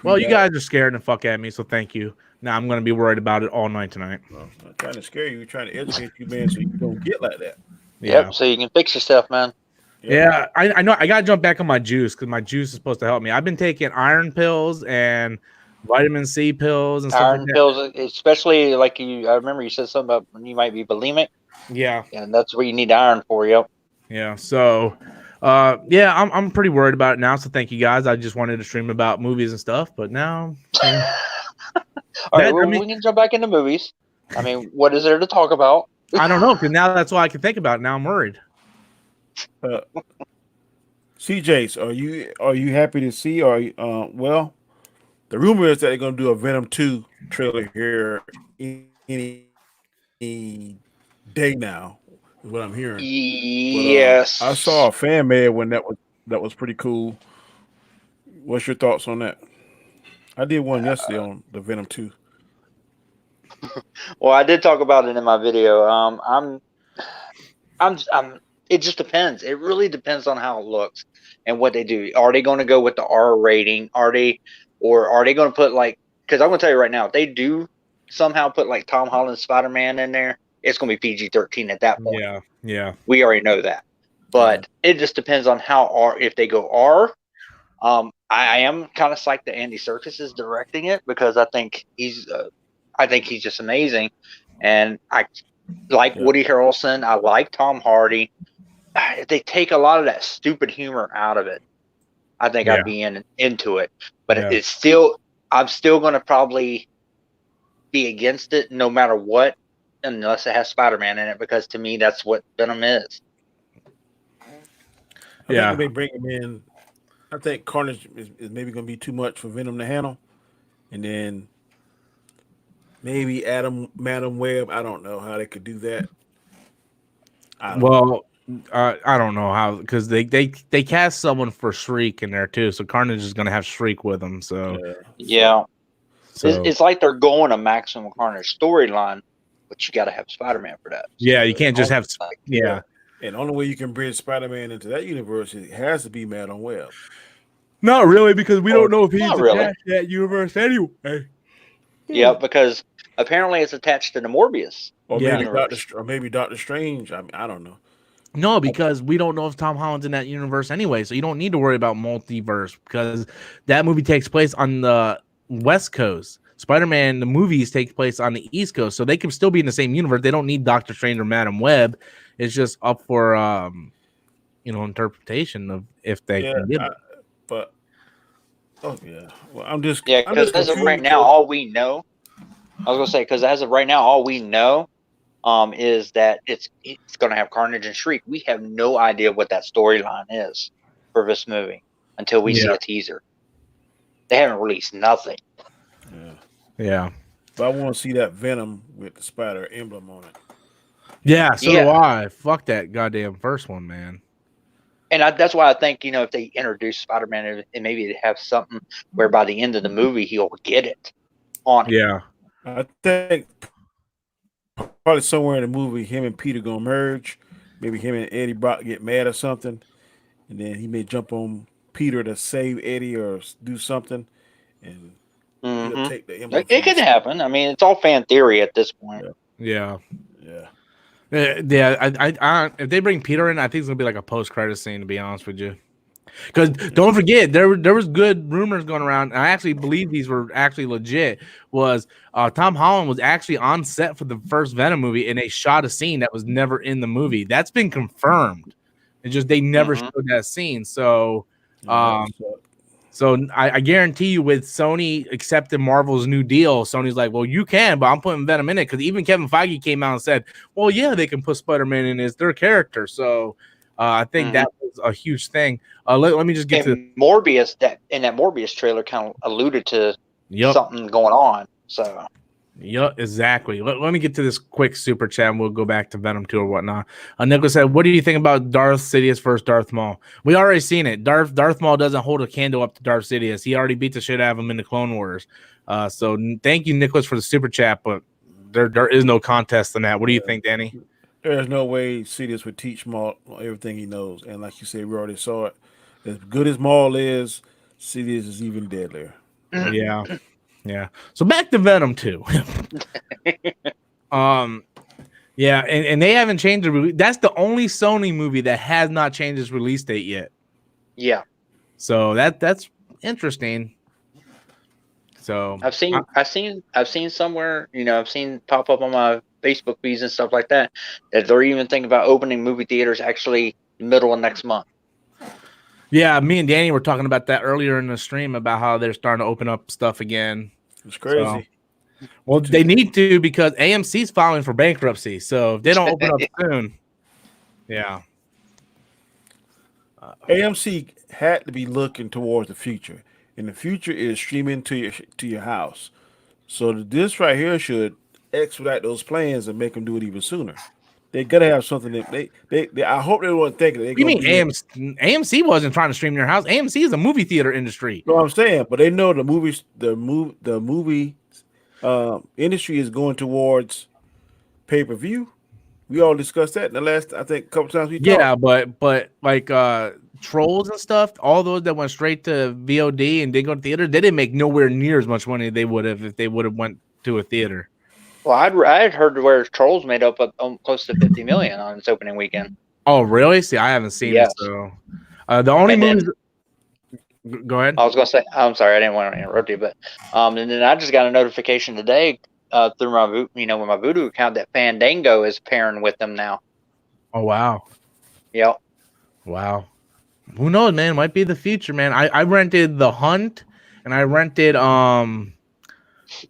well, you guys are scared the fuck at me, so thank you. Now I'm going to be worried about it all night tonight. No, I'm not trying to scare you. We're trying to educate you, man, so you don't get like that. Yep, so you can fix yourself, man. Yeah, I know. I got to jump back on my juice because my juice is supposed to help me. I've been taking iron pills and vitamin C pills and stuff Iron like that. pills, especially like I remember you said something about when you might be bulimic. Yeah. And that's what you need iron for. Yep. Yeah. So, yeah, I'm pretty worried about it now. So thank you guys. I just wanted to stream about movies and stuff, but now, All right, that, well, I mean, we can jump back into movies. I mean, what is there to talk about? I don't know because now that's all I can think about. Now I'm worried. CJs, are you happy to see? Or well, the rumor is that they're going to do a Venom 2 trailer here any day now. Is what I'm hearing. Yes. But I saw a fan mail when that was pretty cool. What's your thoughts on that? I did one yesterday on the Venom 2. Well, I did talk about it in my video. I'm. It just depends. It really depends on how it looks and what they do. Are they going to go with the R rating? Are they going to put like? Because I'm going to tell you right now, if they do somehow put like Tom Holland's Spider-Man in there, it's going to be PG-13 at that point. Yeah. Yeah. We already know that. But it just depends on how R. If they go R, I am kind of psyched that Andy Serkis is directing it because I think he's just amazing, and I like Woody Harrelson. I like Tom Hardy. If they take a lot of that stupid humor out of it, I think I'd be into it. But it's still, I'm still going to probably be against it no matter what, unless it has Spider-Man in it, because to me that's what Venom is. I think they bring him in. I think Carnage is maybe going to be too much for Venom to handle, and then maybe Madam Web. I don't know how they could do that. I don't know how because they cast someone for Shriek in there too, so Carnage is going to have Shriek with them. So So it's like they're going a Maximum Carnage storyline, but you got to have Spider-Man for that. Yeah, you can't just have And the only way you can bring Spider-Man into that universe, it has to be Madam Web. Not really, because we don't know if he's attached to that universe anyway. Yeah, because apparently it's attached to the Morbius. Or maybe Doctor Strange. I mean, I don't know. No, because we don't know if Tom Holland's in that universe anyway, so you don't need to worry about multiverse because that movie takes place on the West Coast. Spider-Man, the movies take place on the East Coast, so they can still be in the same universe. They don't need Doctor Strange or Madam Web. It's just up for interpretation of if they can get it. But well, I'm just because as of right now, all we know. I was gonna say because as of right now, all we know is that it's going to have Carnage and Shriek. We have no idea what that storyline is for this movie until we see a teaser. They haven't released nothing. Yeah. But I want to see that Venom with the spider emblem on it. Yeah, so do I. Fuck that goddamn first one, man. And that's why I think, if they introduce Spider-Man and maybe they have something where by the end of the movie he'll get it on him. Yeah. I think probably somewhere in the movie, him and Peter gonna merge. Maybe him and Eddie Brock get mad or something, and then he may jump on Peter to save Eddie or do something, and he'll take the emblem. It could happen. I mean, it's all fan theory at this point. Yeah. I if they bring Peter in, I think it's gonna be like a post-credit scene. To be honest with you. Because don't forget, there was good rumors going around. And I actually believe these were actually legit. Was Tom Holland was actually on set for the first Venom movie, and they shot a scene that was never in the movie. That's been confirmed. It's just they never showed that scene. So, I guarantee you, with Sony accepting Marvel's new deal, Sony's like, well, you can, but I'm putting Venom in it because even Kevin Feige came out and said, well, yeah, they can put Spider-Man in as their character. So. I think that was a huge thing. Let me just get to Morbius. That Morbius trailer kind of alluded to something going on. So, exactly. Let me get to this quick super chat, and we'll go back to Venom 2 or whatnot. Nicholas said, "What do you think about Darth Sidious versus Darth Maul?" We already seen it. Darth Maul doesn't hold a candle up to Darth Sidious. He already beat the shit out of him in the Clone Wars. So thank you, Nicholas, for the super chat. But there is no contest in that. What do you think, Danny? There's no way Sidious would teach Maul everything he knows. And like you said, we already saw it. As good as Maul is, Sidious is even deadlier. Yeah. So back to Venom 2. And they haven't changed the that's the only Sony movie that has not changed its release date yet. Yeah. So that's interesting. So I've seen somewhere, I've seen pop up on my Facebook feeds and stuff like that, that they're even thinking about opening movie theaters actually middle of next month. Yeah, me and Danny were talking about that earlier in the stream about how they're starting to open up stuff again. It's crazy. Well, they need to because AMC's filing for bankruptcy. So if they don't open up soon, yeah. AMC had to be looking towards the future, and the future is streaming to your house. So this right here should expedite those plans and make them do it even sooner. They gotta have something that they I hope they weren't thinking that they. You mean AMC wasn't trying to stream your house? AMC is a movie theater industry. No, I'm saying, but they know the movie industry is going towards pay-per-view. We all discussed that in the last, I think, couple times we talked. Yeah, but like Trolls and stuff, all those that went straight to VOD and didn't go to theater, they didn't make nowhere near as much money they would have if they would have went to a theater. Well, I'd heard where Trolls made up close to 50 million on its opening weekend. Oh, really? See, I haven't seen it. So the only movies. Go ahead. I was gonna say, I'm sorry, I didn't want to interrupt you, but and then I just got a notification today through my with my Voodoo account that Fandango is pairing with them now. Oh wow. Yep. Wow. Who knows, man? Might be the future, man. I rented The Hunt and I rented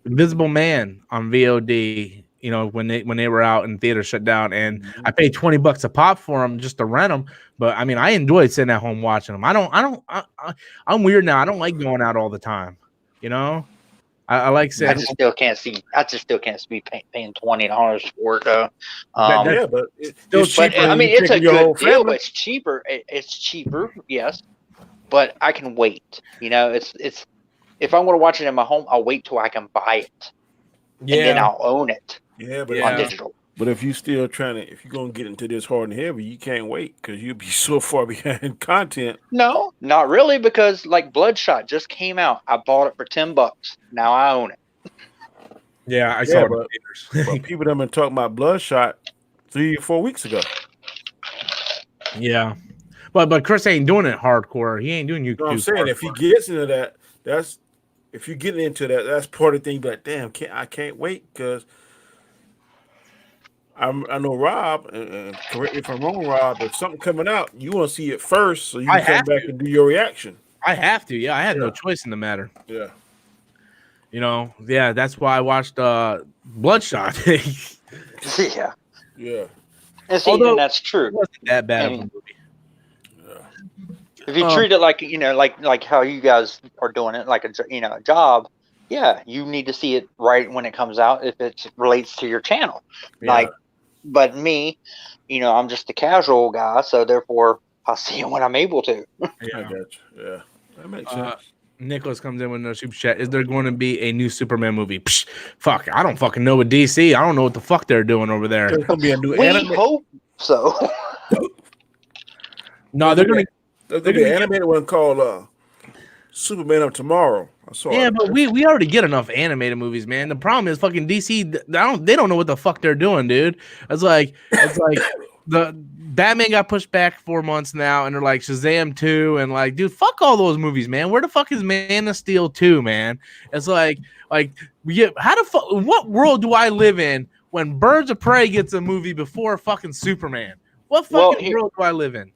Invisible Man on VOD. You know, when they were out and theaters shut down, and I paid $20 a pop for them just to rent them. But I mean, I enjoyed sitting at home watching them. I'm weird now. I don't like going out all the time. You know, I like saying. I just still can't see paying $20 for it. Though. Yeah, but it's cheaper. I mean, it's a good deal. But it's cheaper. It's cheaper, yes. But I can wait. You know, it's if I'm going to watch it in my home, I'll wait till I can buy it. Yeah. And then I'll own it. Yeah, but on digital. But if you're still if you're gonna get into this hard and heavy, you can't wait because you'll be so far behind content. No, not really, because like Bloodshot just came out. I bought it for $10. Now I own it. Yeah, I saw it. But people that have been talking about Bloodshot 3 or 4 weeks ago. Yeah, but Chris ain't doing it hardcore. He ain't doing YouTube. No, I'm saying hardcore. If he gets into that, if you're getting into that, that's part of the thing. But damn, I can't wait because. I know Rob, and correct me if I'm wrong, Rob, if something coming out, you want to see it first so you can come back and do your reaction. I have to, yeah. I had no choice in the matter. Yeah. You know, yeah, that's why I watched Bloodshot. Yeah. Yeah. And see, and that's true. It wasn't that bad of a movie. Yeah. If you treat it like, like how you guys are doing it, like a job, yeah, you need to see it right when it comes out if it relates to your channel. Yeah. But me, I'm just a casual guy, so therefore I'll see it when I'm able to. Yeah, I got you. Yeah, that makes sense. Nicholas comes in with no super chat. Is there going to be a new Superman movie? Psh, fuck, I don't fucking know with DC. I don't know what the fuck they're doing over there. There's going to be a new anime. We hope so. No, they're going to be an animated one called Superman of Tomorrow. I saw it. But we already get enough animated movies, man. The problem is fucking DC. They don't know what the fuck they're doing, dude. It's like the Batman got pushed back 4 months now, and they're like Shazam 2, and like, dude, fuck all those movies, man. Where the fuck is Man of Steel 2, man? It's like we get what world do I live in when Birds of Prey gets a movie before fucking Superman? What fucking world do I live in?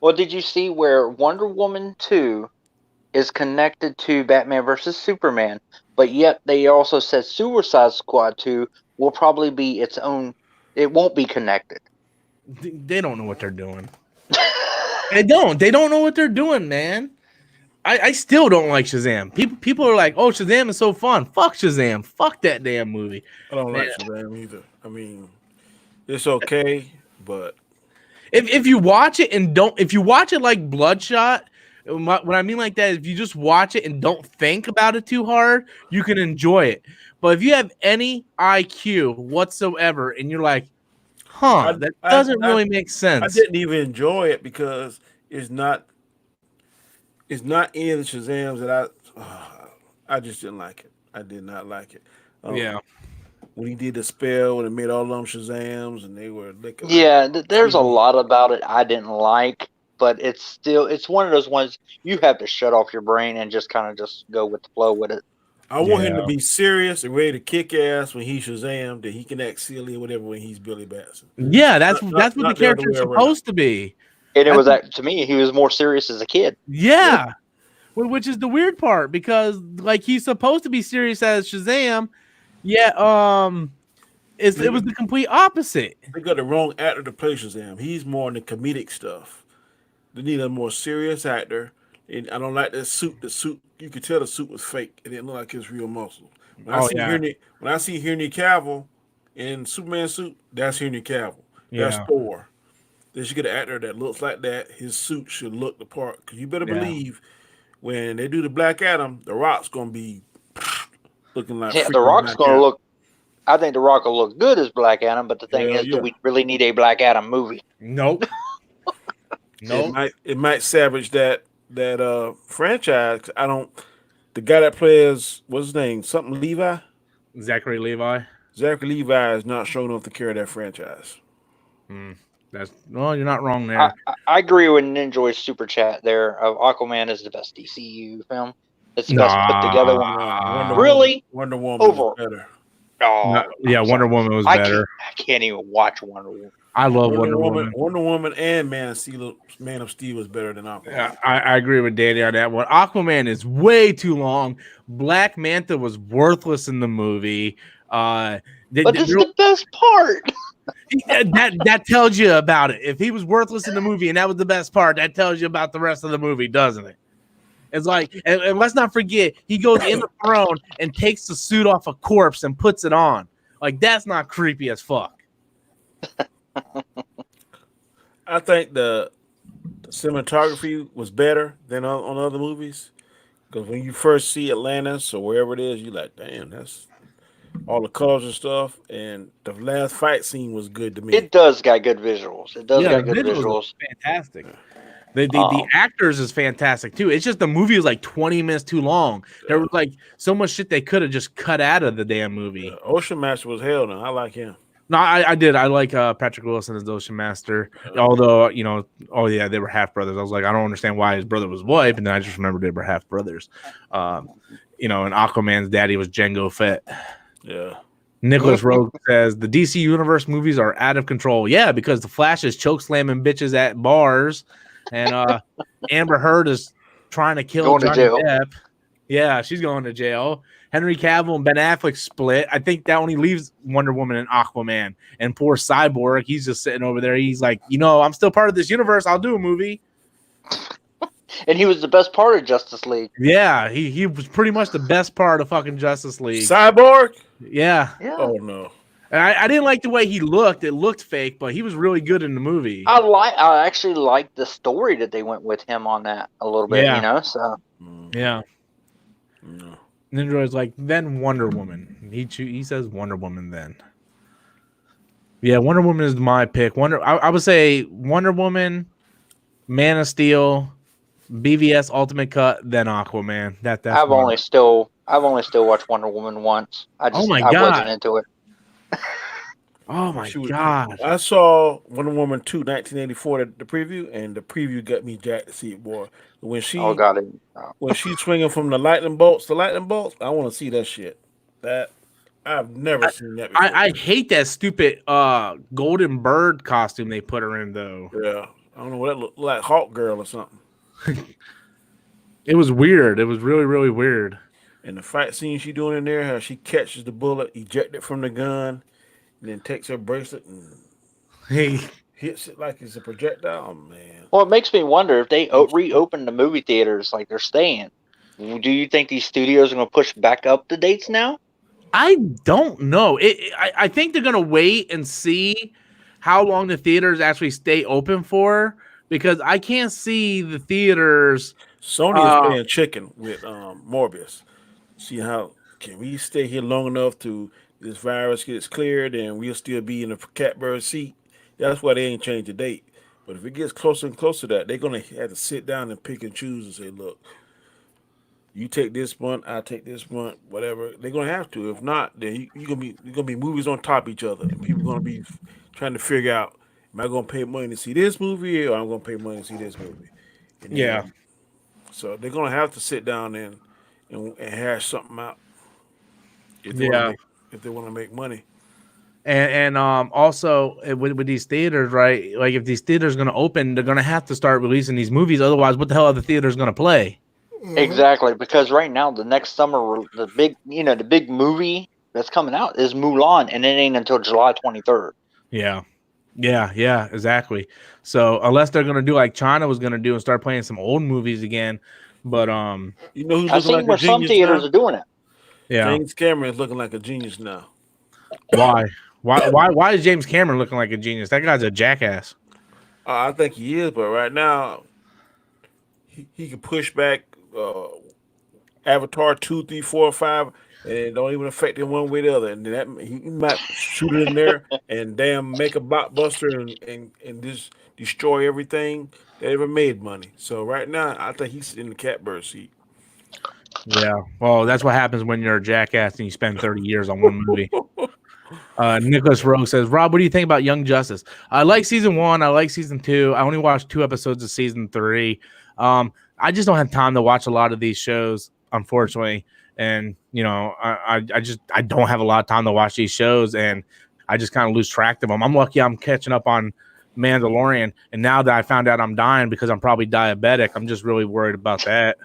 Well, did you see where Wonder Woman 2 is connected to Batman versus Superman, but yet they also said Suicide Squad 2 will probably be its own. It won't be connected. They don't know what they're doing. They don't know what they're doing, man. I still don't like Shazam. People are like, oh, Shazam is so fun. Fuck Shazam. Fuck that damn movie. I don't like Shazam either. I mean, it's okay, but if you watch it if you watch it like Bloodshot. What I mean like that is if you just watch it and don't think about it too hard, you can enjoy it. But if you have any IQ whatsoever and you're like, that doesn't really make sense. I didn't even enjoy it because it's not in Shazam's that I just didn't like it. I did not like it. When he did the spell and it made all of them Shazams and they were licking. Yeah, there's a lot about it I didn't like. But it's one of those ones you have to shut off your brain and just kind of just go with the flow with it. I want him Yeah. to be serious and ready to kick ass when he's Shazam, that he can act silly or whatever when he's Billy Batson. Yeah, that's Not, what not the the other character is way around. supposed to be. And it That's was that to me, he was more serious as a kid. Yeah. Which is the weird part because like he's supposed to be serious as Shazam, yet it was the complete opposite. They got the wrong actor to play Shazam. He's more in the comedic stuff. They need a more serious actor. And I don't like that suit. The suit, you could tell the suit was fake. It didn't look like his real muscle. When I see Henry Cavill in Superman suit, that's Henry Cavill. That's Thor. They should get an actor that looks like that. His suit should look the part. Because you better believe when they do the Black Adam, The Rock's going to be looking like Yeah, The Rock's Black going to Adam. look. I think The Rock will look good as Black Adam, but the thing is, do we really need a Black Adam movie? Nope. Nope. It might savage that franchise. The guy that plays, what's his name? Something Levi? Zachary Levi. Zachary Levi is not showing enough to carry that franchise. You're not wrong there. I agree with Ninjoy's super chat there. Aquaman is the best DCU film. It's the best put together one. Really? Wonder Woman was better. Oh, yeah, Wonder Woman was better. I can't even watch Wonder Woman. I love Wonder Woman. Wonder Woman and Man of Steel was better than Aquaman. Yeah, I agree with Danny on that one. Aquaman is way too long. Black Manta was worthless in the movie. But it's the best part. that tells you about it. If he was worthless in the movie and that was the best part, that tells you about the rest of the movie, doesn't it? It's like, and let's not forget, he goes in the throne and takes the suit off a corpse and puts it on. Like, that's not creepy as fuck. I think the cinematography was better than on other movies. Because when you first see Atlantis or wherever it is, you're like, damn, that's all the colors and stuff. And the last fight scene was good to me. It does got good visuals. It does got good visuals. Fantastic. The actors is fantastic too. It's just the movie is like 20 minutes too long. There was like so much shit they could have just cut out of the damn movie. Ocean Master was hell no. I like him. No, I did. I like Patrick Wilson as Ocean Master. Although, they were half brothers. I was like, I don't understand why his brother was white, and then I just remembered they were half brothers. And Aquaman's daddy was Django Fett. Yeah. Nicholas Rogue says the DC Universe movies are out of control. Yeah, because the Flash is choke slamming bitches at bars, and Amber Heard is trying to kill Johnny Depp. Yeah, she's going to jail. Henry Cavill and Ben Affleck split. I think that only leaves Wonder Woman and Aquaman. And poor Cyborg, he's just sitting over there. He's like, I'm still part of this universe. I'll do a movie. And he was the best part of Justice League. Yeah, he was pretty much the best part of fucking Justice League. Cyborg? Yeah. Oh, no. And I didn't like the way he looked. It looked fake, but he was really good in the movie. I actually liked the story that they went with him on that a little bit, so. Yeah. No. Ninja's like, then Wonder Woman. He says Wonder Woman then. Yeah, Wonder Woman is my pick. I would say Wonder Woman, Man of Steel, BVS Ultimate Cut, then Aquaman. I've only still watched Wonder Woman once. I wasn't into it. Oh my god! I saw Wonder Woman 2, 1984, the preview, and the preview got me jacked to see it, boy. When she when she's swinging from the lightning bolts, I want to see that shit. That I've never seen that before. I hate that stupid golden bird costume they put her in though. Yeah, I don't know what that looked like, Hawk Girl or something. It was weird. It was really, really weird. And the fight scene she doing in there, how she catches the bullet, ejects it from the gun, and then takes her bracelet and hits it like it's a projectile. Oh, man. Well, it makes me wonder if they reopen the movie theaters like they're staying. Do you think these studios are going to push back up the dates now? I don't know. I think they're going to wait and see how long the theaters actually stay open for, because I can't see the theaters. Sony is playing chicken with Morbius. See how can we stay here long enough to this virus gets cleared and we'll still be in the catbird seat. That's why they ain't changed the date. But if it gets closer and closer to that, they're gonna have to sit down and pick and choose and say, look, you take this month, I take this month, whatever. They're gonna have to. If not, then you're gonna be movies on top of each other. And people are gonna be trying to figure out, am I gonna pay money to see this movie or I'm gonna pay money to see this movie? Yeah. So they're gonna have to sit down and hash something out. if they want to make money. And also with these theaters, right? Like if these theaters are going to open, they're going to have to start releasing these movies. Otherwise, what the hell are the theaters going to play? Exactly, because right now the next summer the big movie that's coming out is Mulan, and it ain't until July 23rd. Yeah, exactly. So unless they're going to do like China was going to do and start playing some old movies again, but You know who's I've looking seen like where a some genius theaters now? are doing it. yeah. James Cameron is looking like a genius now. Why? Why is James Cameron looking like a genius? That guy's a jackass. I think he is, but right now he can push back Avatar 2, 3, 4, 5, and it don't even affect him one way or the other. And that he might shoot it in there and damn make a blockbuster and just destroy everything that ever made money. So right now, I think he's in the catbird seat. Yeah. Well, that's what happens when you're a jackass and you spend 30 years on one movie. Nicholas Rowe says, Rob, what do you think about Young Justice? I like season 1. I like season 2. I only watched 2 episodes of season 3. I just don't have time to watch a lot of these shows, unfortunately. And, you know, I don't have a lot of time to watch these shows, and I just kind of lose track of them. I'm lucky I'm catching up on Mandalorian. And now that I found out I'm dying because I'm probably diabetic, I'm just really worried about that.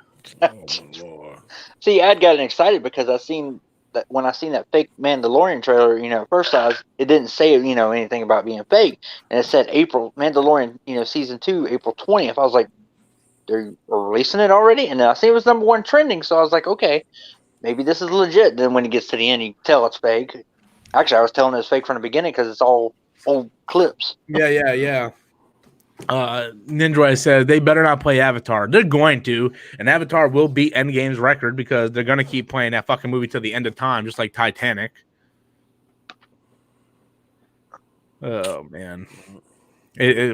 Oh, my Lord. See, I'd gotten excited because I seen that when I seen that fake Mandalorian trailer. At first it didn't say anything about being fake, and it said April Mandalorian, season 2, April 20th. I was like, they're releasing it already, and then I see it was #1 trending. So I was like, okay, maybe this is legit. Then when it gets to the end, you can tell it's fake. Actually, I was telling it was fake from the beginning because it's all old clips. Yeah. Nindroid says they better not play Avatar. They're going to, and Avatar will beat Endgame's record because they're going to keep playing that fucking movie to the end of time, just like Titanic. Oh man,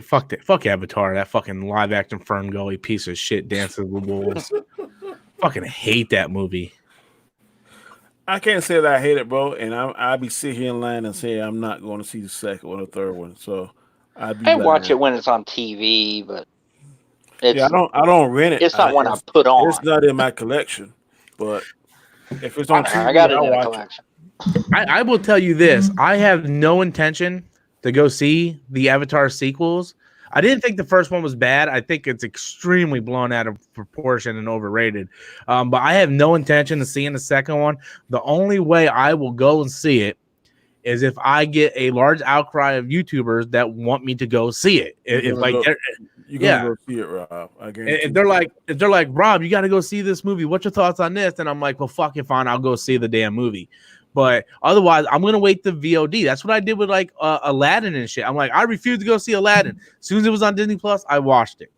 fuck Avatar. That fucking live action Fern Gully piece of shit, Dances with Wolves. Fucking hate that movie. I can't say that I hate it, bro, and I'll be sitting here in line and say I'm not going to see the second or the third one. So I watch it when it's on TV, but I don't rent it. It's not one I put on. It's not in my collection, but if it's on TV, I got it I'll in a watch collection. I will tell you this: I have no intention to go see the Avatar sequels. I didn't think the first one was bad. I think it's extremely blown out of proportion and overrated. But I have no intention of seeing the second one. The only way I will go and see it is if I get a large outcry of YouTubers that want me to go see it. You're gonna go see it, Rob. I guarantee. If they're like, Rob, you got to go see this movie. What's your thoughts on this? And I'm like, well, fuck it, fine. I'll go see the damn movie. But otherwise, I'm gonna wait the VOD. That's what I did with like Aladdin and shit. I'm like, I refused to go see Aladdin. As soon as it was on Disney Plus, I watched it.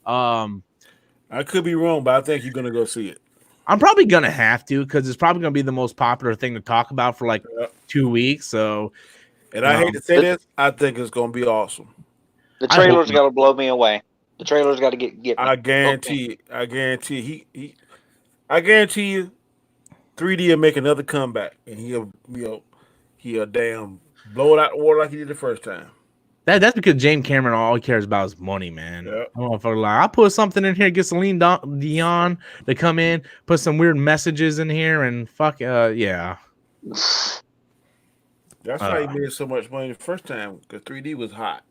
I could be wrong, but I think you're gonna go see it. I'm probably gonna have to because it's probably gonna be the most popular thing to talk about for like 2 weeks. So, and I hate to say this, I think it's gonna be awesome. The trailer's got to blow me away. The trailer's got to get me. I guarantee. I guarantee you, 3D will make another comeback, and he'll damn blow it out the water like he did the first time. That's because James Cameron all he cares about is money, man. Yep. I'll put something in here, get Celine Dion to come in, put some weird messages in here, and yeah. That's why he made so much money the first time, because 3D was hot.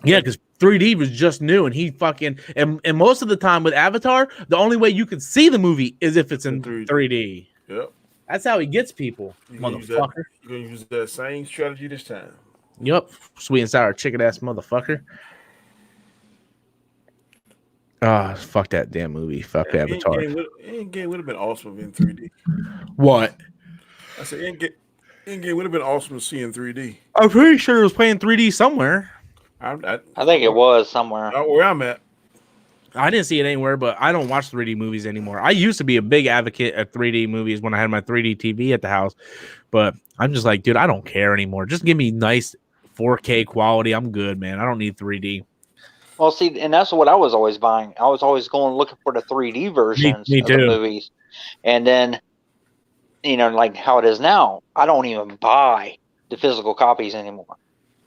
Yeah, because 3D was just new, and he fucking and most of the time with Avatar, the only way you can see the movie is if it's in 3D. Yep. That's how he gets people, motherfucker. You're gonna use that same strategy this time. Yep, sweet and sour chicken ass motherfucker. Fuck that damn movie. Fuck Avatar. Endgame would have been awesome in 3D. What? I said Endgame would have been awesome to see in 3D. I'm pretty sure it was playing 3D somewhere. I think it was somewhere. Not where I'm at. I didn't see it anywhere, but I don't watch 3D movies anymore. I used to be a big advocate of 3D movies when I had my 3D TV at the house, but I'm just like, dude, I don't care anymore. Just give me nice 4K quality. I'm good, man. I don't need 3D. Well, see, and that's what I was always buying. I was always going looking for the 3D versions me of the movies. And then, like how it is now, I don't even buy the physical copies anymore.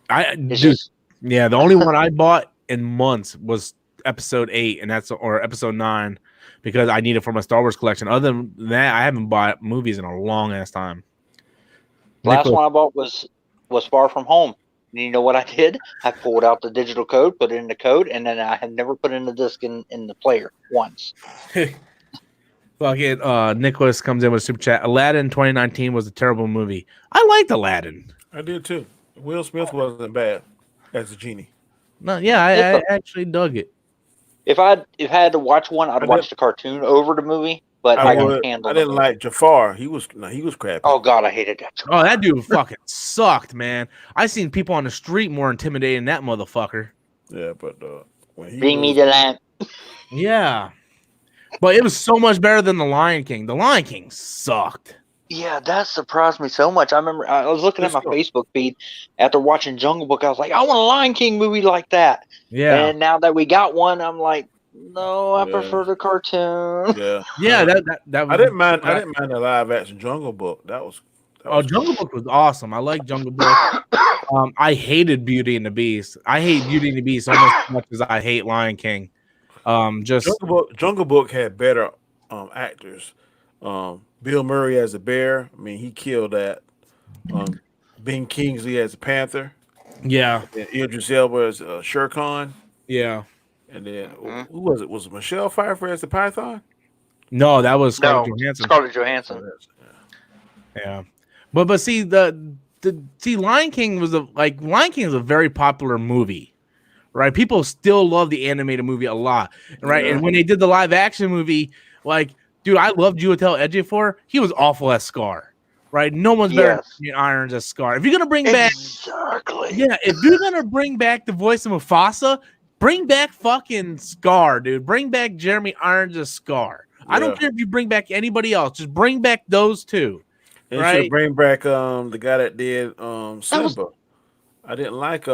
The only one I bought in months was episode 8 and or episode 9 because I need it for my Star Wars collection. Other than that, I haven't bought movies in a long ass time. Last one I bought was Far From Home. And you know what I did? I pulled out the digital code, put it in the code, and then I had never put in the disc in the player once. Fucking Nicholas comes in with a super chat. Aladdin 2019 was a terrible movie. I liked Aladdin. I did too. Will Smith wasn't bad as a genie. No, yeah, I actually dug it. If I had to watch one, I'd watch the cartoon over the movie. But I can handle. I didn't like Jafar. He was crappy. Oh God, I hated that. Oh, that dude fucking sucked, man. I seen people on the street more intimidating than that motherfucker. Yeah, but when he Bring me the lamp. Yeah, but it was so much better than the Lion King. The Lion King sucked. Yeah, that surprised me so much. I remember I was looking at my Facebook feed after watching Jungle Book. I was like, I want a Lion King movie like that. Yeah. And now that we got one, I'm like, no, I prefer the cartoon. Yeah. Yeah, that was, I didn't mind the live action Jungle Book. That was Jungle Book was awesome. I like Jungle Book. I hated Beauty and the Beast. I hate Beauty and the Beast almost as much as I hate Lion King. Jungle Book had better actors. Bill Murray as a bear. I mean, he killed that. Ben Kingsley as a panther. Yeah. And Idris Elba as Shere Khan. Yeah. And then who was it? Was it Michelle Pfeiffer as the Python? No, that was Scarlett Johansson. Scarlett Johansson. Yeah. But see Lion King was Lion King is a very popular movie. Right? People still love the animated movie a lot. Right? Yeah. And when they did the live action movie, like, dude, I loved Chiwetel Ejiofor. He was awful as Scar, right? No one's better than Irons as Scar. If you're gonna bring back, if you're gonna bring back the voice of Mufasa, bring back fucking Scar, dude. Bring back Jeremy Irons as Scar. Yeah. I don't care if you bring back anybody else. Just bring back those two. And right? Should bring back the guy that did Simba. I didn't like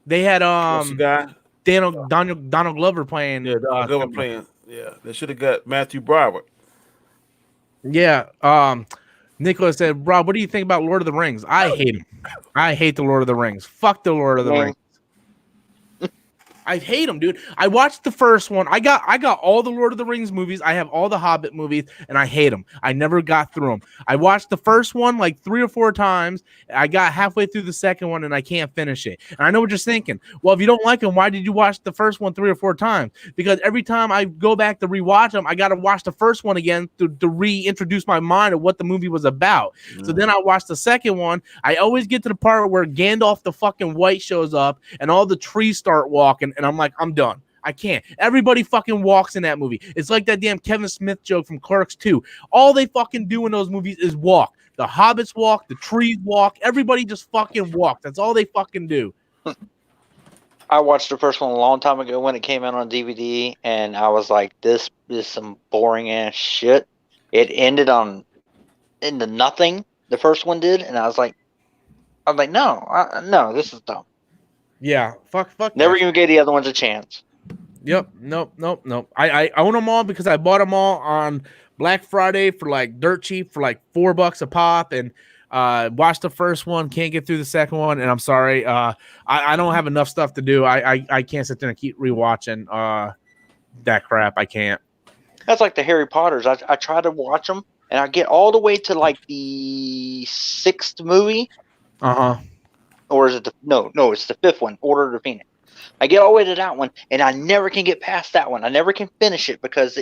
They had what's the guy? Donald Glover playing. Yeah, Donald Glover playing. Yeah, they should have got Matthew Broderick. Yeah. Nicholas said, Rob, what do you think about Lord of the Rings? I hate him. I hate the Lord of the Rings. Fuck the Lord of the Rings. I hate them, dude. I watched the first one. I got all the Lord of the Rings movies. I have all the Hobbit movies, and I hate them. I never got through them. I watched the first one like 3 or 4 times. I got halfway through the second one, and I can't finish it. And I know what you're thinking. Well, if you don't like them, why did you watch the first one 3 or 4 times? Because every time I go back to rewatch them, I got to watch the first one again to reintroduce my mind of what the movie was about. So then I watched the second one. I always get to the part where Gandalf the fucking White shows up, and all the trees start walking. And I'm like, I'm done. I can't. Everybody fucking walks in that movie. It's like that damn Kevin Smith joke from Clerks 2. All they fucking do in those movies is walk. The hobbits walk. The trees walk. Everybody just fucking walk. That's all they fucking do. I watched the first one a long time ago when it came out on DVD, and I was like, this is some boring ass shit. It ended into nothing. The first one did, and I was like, no, this is dumb. Yeah, fuck. Never even gave the other ones a chance. Yep, nope. I own them all because I bought them all on Black Friday for like dirt cheap for like $4 a pop, and watched the first one, can't get through the second one, and I'm sorry, I don't have enough stuff to do. I can't sit there and keep rewatching that crap. I can't. That's like the Harry Potters. I try to watch them, and I get all the way to like the 6th movie. Or is it no, it's the 5th one, Order of the Phoenix. I get all the way to that one, and I never can get past that one. I never can finish it because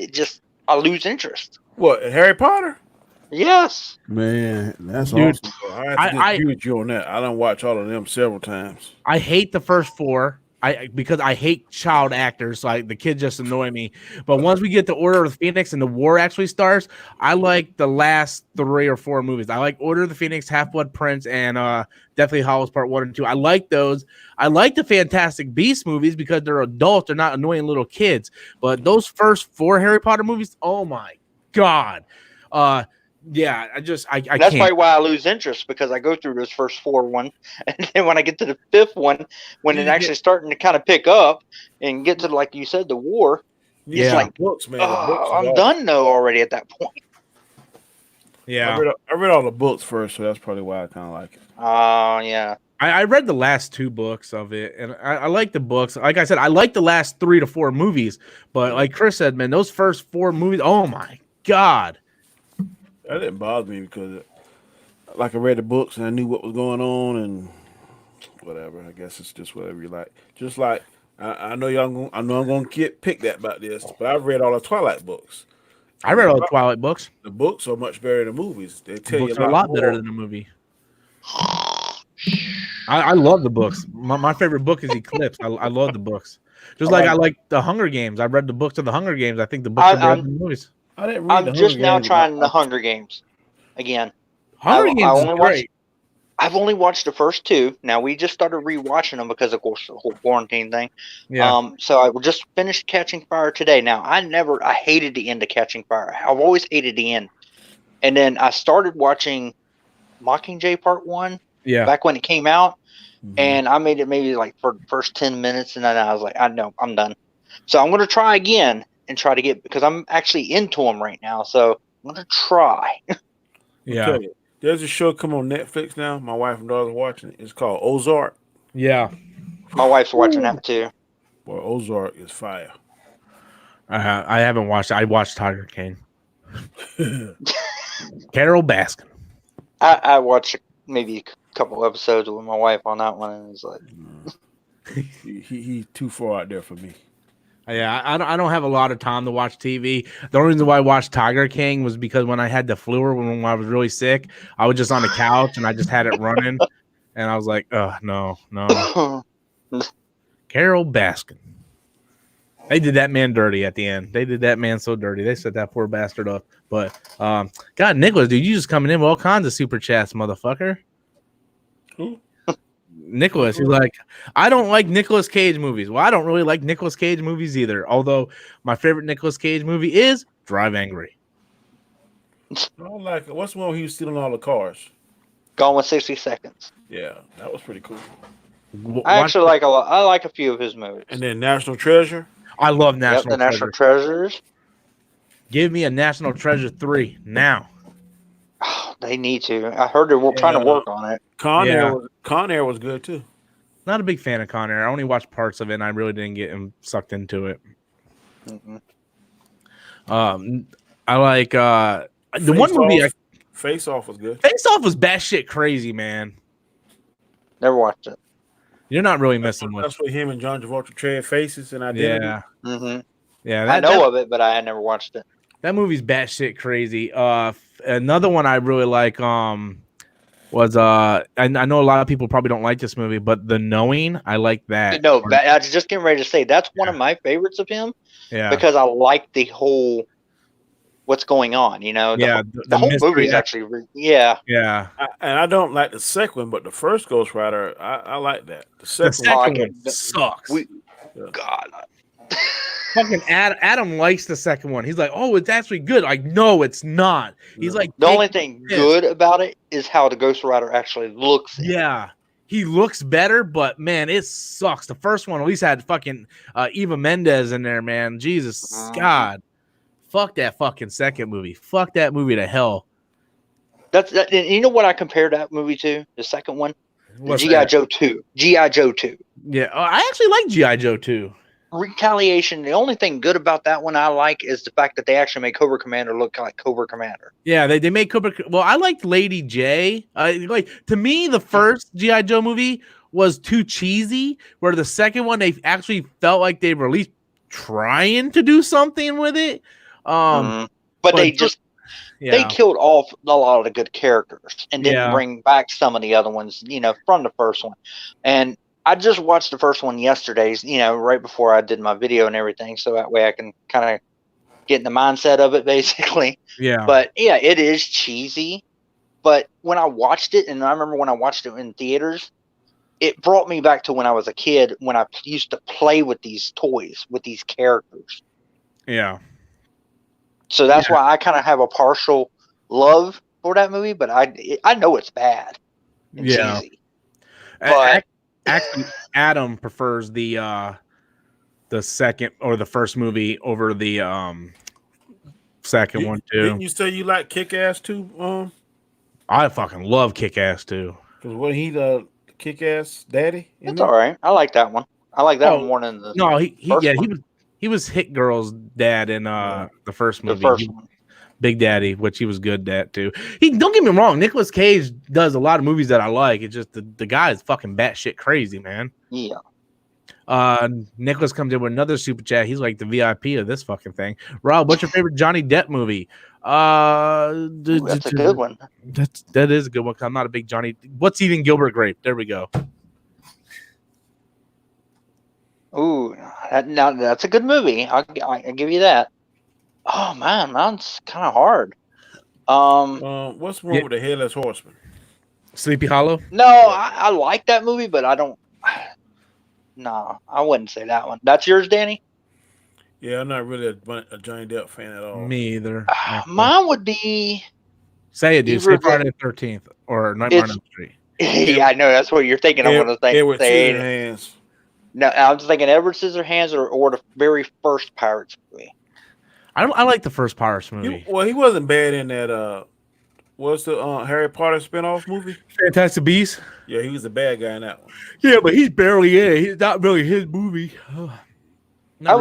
I lose interest. What, Harry Potter? Yes. Man, that's awesome. I agree with you on that. I don't watch all of them several times. I hate the first 4. Because I hate child actors, like the kids just annoy me. But once we get to Order of the Phoenix and the war actually starts, I like the last 3 or 4 movies. I like Order of the Phoenix, Half-Blood Prince, and Deathly Hallows Part 1 and 2. I like those. I like the Fantastic Beasts movies because they're adults. They're not annoying little kids. But those first 4 Harry Potter movies, oh my God. Yeah, I That's can't. probably why I lose interest, because I go through those first 4 one, and then when I get to the 5th one, when it's actually starting to kind of pick up and get to, like you said, the war, it's like, books, man. I'm done though already at that point. Yeah, I read all the books first, so that's probably why I kind of like it. Oh yeah. I read the last 2 books of it, and I like the books. Like I said, I like the last 3 to 4 movies, but like Chris said, man, those first 4 movies, oh my god. That didn't bother me because, like, I read the books and I knew what was going on and whatever. I guess it's just whatever you like. Just like I know I'm gonna get picked at about this, but I've read all the Twilight books. I read all the Twilight books. The books are much better than the movies. They The tell books you are a lot better than the movie. I love the books. My favorite book is Eclipse. I love the books. Just like I like the Hunger Games. I read the books of the Hunger Games. I think the books are better than the movies. I didn't read I'm just now trying the Hunger Games again. Hunger Games is great. I've only watched the first 2. Now we just started rewatching them because, of course, the whole quarantine thing. Yeah. So I just finished Catching Fire today. Now I hated the end of Catching Fire. I've always hated the end. And then I started watching Mockingjay Part 1. Yeah. Back when it came out, and I made it maybe like for the first 10 minutes, and then I was like, I know, I'm done. So I'm going to try again and try to get, because I'm actually into them right now. So I'm going to try. Yeah. There's a show come on Netflix now. My wife and daughter are watching it. It's called Ozark. Yeah. My wife's watching that too. Boy, Ozark is fire. I haven't watched it. I watched Tiger King. Carol Baskin. I watched maybe a couple episodes with my wife on that one, and it's like, he's too far out there for me. Yeah, I don't have a lot of time to watch TV. The only reason why I watched Tiger King was because when I had the flu or when I was really sick, I was just on the couch and I just had it running, and I was like, oh no. Carol Baskin. They did that man dirty at the end. They did that man so dirty. They set that poor bastard up. But God, Nicholas, dude, you just coming in with all kinds of super chats, motherfucker. Who? Nicholas, he's like, I don't like Nicolas Cage movies. Well, I don't really like Nicolas Cage movies either. Although my favorite Nicolas Cage movie is Drive Angry. I don't like it. What's the one where he was stealing all the cars? Gone with 60 Seconds. Yeah, that was pretty cool. I actually like a lot. I like a few of his movies. And then National Treasure. I love National Treasure. National Treasures. Give me a National Treasure 3 now. Oh, they need to. I heard they're trying to work on it. Con Air was good too. Not a big fan of Con Air. I only watched parts of it, and I really didn't get him sucked into it. Mm-hmm. I like the one movie. Face Off was good. Face Off was batshit crazy, man. Never watched it. You're not really missing much. That's where him and John Travolta trade faces and identity. Yeah, Mm-hmm. yeah. I know of it, but I had never watched it. That movie's batshit crazy. Another one I really like was I know a lot of people probably don't like this movie, but The Knowing, I like that. No, I was just getting ready to say that's one of my favorites of him. Yeah, because I like the whole what's going on. You know, the whole movie is actually yeah. And I don't like the second one, but the first Ghost Rider, I like that. The second one sucks. God. Fucking Adam likes the second one. He's like, oh, it's actually good. Like, no, it's not. He's like, the only thing good about it is how the Ghost Rider actually looks. Yeah, he looks better, but man, it sucks. The first one at least had fucking Eva Mendes in there, man. Jesus, God, fuck that fucking second movie. Fuck that movie to hell. You know what I compared that movie to? The second one, G.I. Joe 2. G.I. Joe 2. Yeah, I actually like G.I. Joe 2. Retaliation. The only thing good about that one I like is the fact that they actually make Cobra Commander look like Cobra Commander. Yeah, they make Cobra. Well, I liked Lady J. Like, to me, the first G.I. Joe movie was too cheesy, where the second one they actually felt like they were at least trying to do something with it. But they just they killed off a lot of the good characters and didn't bring back some of the other ones, from the first one. And I just watched the first one yesterday, right before I did my video and everything, so that way I can kind of get in the mindset of it, basically. Yeah. But yeah, it is cheesy. But when I watched it, and I remember when I watched it in theaters, it brought me back to when I was a kid, when I used to play with these toys, with these characters. Yeah. So that's why I kind of have a partial love for that movie, but I know it's bad and cheesy. But actually, Adam prefers the second or the first movie over the second one too. Didn't you say you like Kick-Ass too? I fucking love Kick-Ass too. Because when he the Kick-Ass Daddy? It's all right. I like that one. I like that one more than the No, first one. he was Hit Girl's dad in the first movie. The first one. Big Daddy, which he was good at too. Don't get me wrong, Nicolas Cage does a lot of movies that I like. It's just the guy is fucking batshit crazy, man. Yeah. Nicholas comes in with another super chat. He's like the VIP of this fucking thing. Rob, what's your favorite Johnny Depp movie? That's a good one. That is a good one. I'm not a big Johnny. What's Eating Gilbert Grape? There we go. Ooh, now that's a good movie. I'll give you that. Oh man, that's kind of hard. What's the one with the Headless Horseman? Sleepy Hollow? No, I like that movie, but I don't. No, I wouldn't say that one. That's yours, Danny? Yeah, I'm not really a Johnny Depp fan at all. Me either. Mine would be. Say it, dude. Say Friday the 13th or Nightmare on Elm Street. Yeah, I know that's what you're thinking. I'm gonna think. Edward Scissorhands. No, I'm just thinking Edward Scissorhands or the very first Pirates movie. I like the first Pirates movie. He wasn't bad in that. What's the Harry Potter spinoff movie? Fantastic Beasts. Yeah, he was the bad guy in that one. Yeah, but he's barely in it. He's not really his movie. You know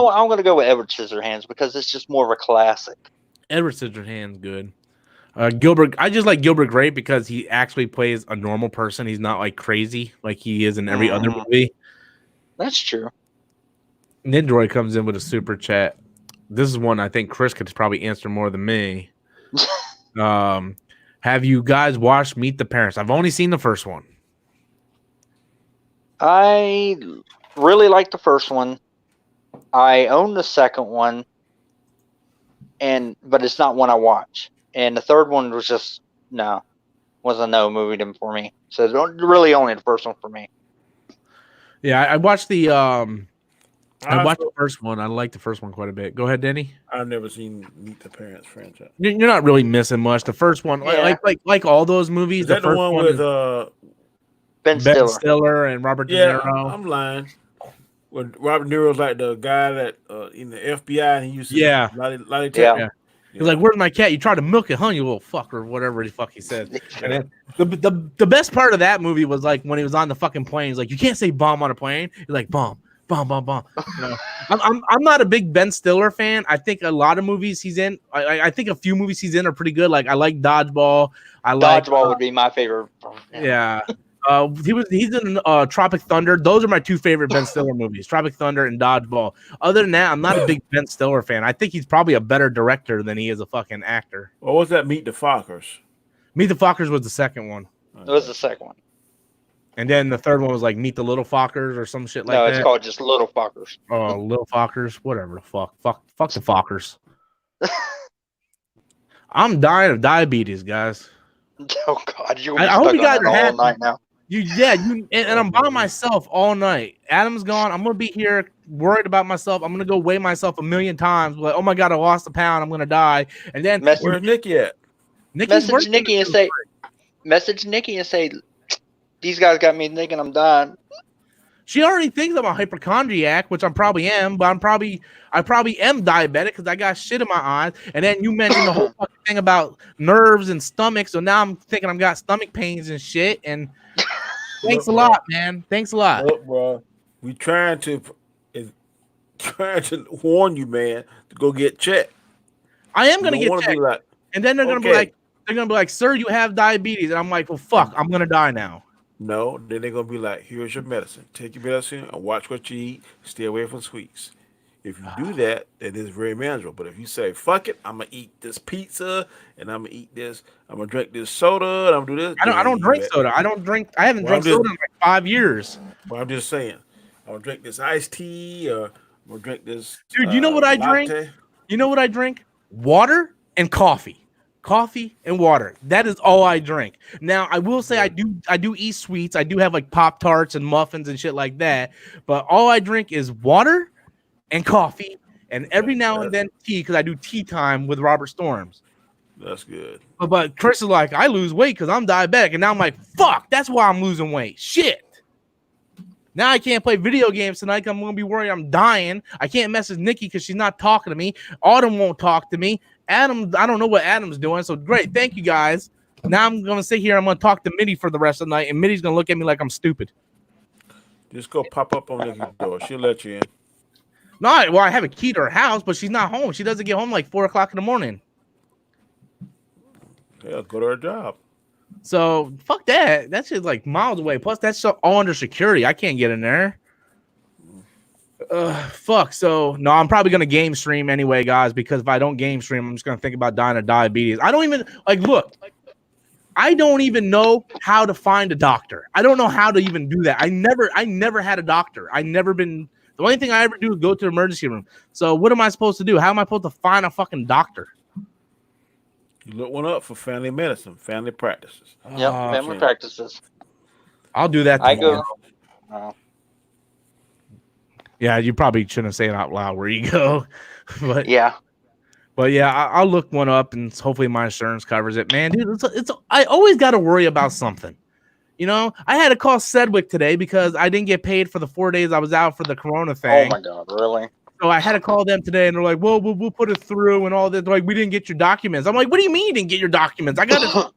what? I'm going to go with Edward Scissorhands because it's just more of a classic. Edward Scissorhands, good. Gilbert, I just like Gilbert Grape because he actually plays a normal person. He's not like crazy like he is in every other movie. That's true. Nindroid comes in with a super chat. This is one I think Chris could probably answer more than me. Have you guys watched Meet the Parents? I've only seen the first one. I really like the first one. I own the second one, but it's not one I watch. And the third one was just was a no movie for me. So really only the first one for me. Yeah, I watched the the first one. I like the first one quite a bit. Go ahead, Denny. I've never seen Meet the Parents franchise. You're not really missing much. The first one, like all those movies. Is that the one with Ben Stiller and Robert De Niro? I'm lying. When Robert De Niro's like the guy that in the FBI, and he used to He's like, "Where's my cat? You tried to milk it, huh? You little fuck," or whatever the fuck he said. And then the best part of that movie was like when he was on the fucking plane. He's like, "You can't say bomb on a plane." He's like, "Bomb, bomb, bomb, bomb." You know, I'm not a big Ben Stiller fan. I think a lot of movies he's in. I think a few movies he's in are pretty good. Like I like Dodgeball. Dodgeball would be my favorite. Yeah. He's in Tropic Thunder. Those are my two favorite Ben Stiller movies, Tropic Thunder and Dodgeball. Other than that, I'm not a big Ben Stiller fan. I think he's probably a better director than he is a fucking actor. What was that? Meet the Fockers. Meet the Fockers was the second one. It was the second one. And then the third one was like Meet the Little Fockers or some shit like that. No, it's called just Little Fockers. Oh, Little Fockers, whatever the fuck. Fuck the Fockers. I'm dying of diabetes, guys. Oh God, I hope you guys are all happy. night now. And I'm by myself all night. Adam's gone. I'm gonna be here worried about myself. I'm gonna go weigh myself 1,000,000 times. Like, oh my God, I lost a pound. I'm gonna die. And then where's Nicky at? Message Nicky and say, these guys got me thinking I'm dying. She already thinks I'm a hypochondriac, which I probably am, but I probably am diabetic because I got shit in my eyes. And then you mentioned the whole fucking thing about nerves and stomach, so now I'm thinking I've got stomach pains and shit. And thanks a lot, man. Thanks a lot. Look, bro, we trying to warn you, man, to go get checked. I am gonna get checked, and then they're gonna be like, "Sir, you have diabetes," and I'm like, "Well, fuck, I'm gonna die now." No, then they're gonna be like, "Here's your medicine. Take your medicine and watch what you eat. Stay away from sweets." If you do that, that is very manageable. But if you say, "Fuck it, I'm gonna eat this pizza and I'm gonna eat this, I'm gonna drink this soda and I'm gonna do this," I don't drink soda. I haven't drank soda in like 5 years. Well, I'm just saying, I'm gonna drink this iced tea or I'm gonna drink this. Dude, you know what I drink? You know what I drink? Water and coffee. Coffee and water. That is all I drink. Now, I will say I do eat sweets. I do have like Pop-Tarts and muffins and shit like that. But all I drink is water and coffee and every now and then tea because I do tea time with Robert Storms. That's good. But Chris is like, I lose weight because I'm diabetic. And now I'm like, fuck, that's why I'm losing weight. Shit. Now I can't play video games tonight. I'm going to be worried I'm dying. I can't message Nikki because she's not talking to me. Autumn won't talk to me. Adam, I don't know what Adam's doing. So great. Thank you guys. now I'm gonna sit here. I'm gonna talk to Mitty for the rest of the night, and Mitty's gonna look at me like I'm stupid. Just go pop up on Nicky's door. She'll let you in. No, well, I have a key to her house, but she's not home. She doesn't get home like 4 o'clock in the morning. Yeah, go to her job. So fuck that. That shit's like miles away. Plus, that's all under security. I can't get in there. Fuck. So no, I'm probably gonna game stream anyway, guys. Because if I don't game stream, I'm just gonna think about dying of diabetes. I don't even look. I don't even know how to find a doctor. I don't know how to even do that. I never had a doctor. I never been. The only thing I ever do is go to the emergency room. So what am I supposed to do? How am I supposed to find a fucking doctor? You look one up for family medicine, family practices. Yep, family practices. I'll do that tomorrow. I go. Yeah, you probably shouldn't say it out loud where you go, but yeah, I'll look one up and hopefully my insurance covers it. Man, dude, it's I always got to worry about something. You know, I had to call Sedgwick today because I didn't get paid for the 4 days I was out for the Corona thing. Oh my god, really? So I had to call them today, and they're like, "Well, we'll put it through and all that." They're like, "We didn't get your documents." I'm like, "What do you mean you didn't get your documents? I got a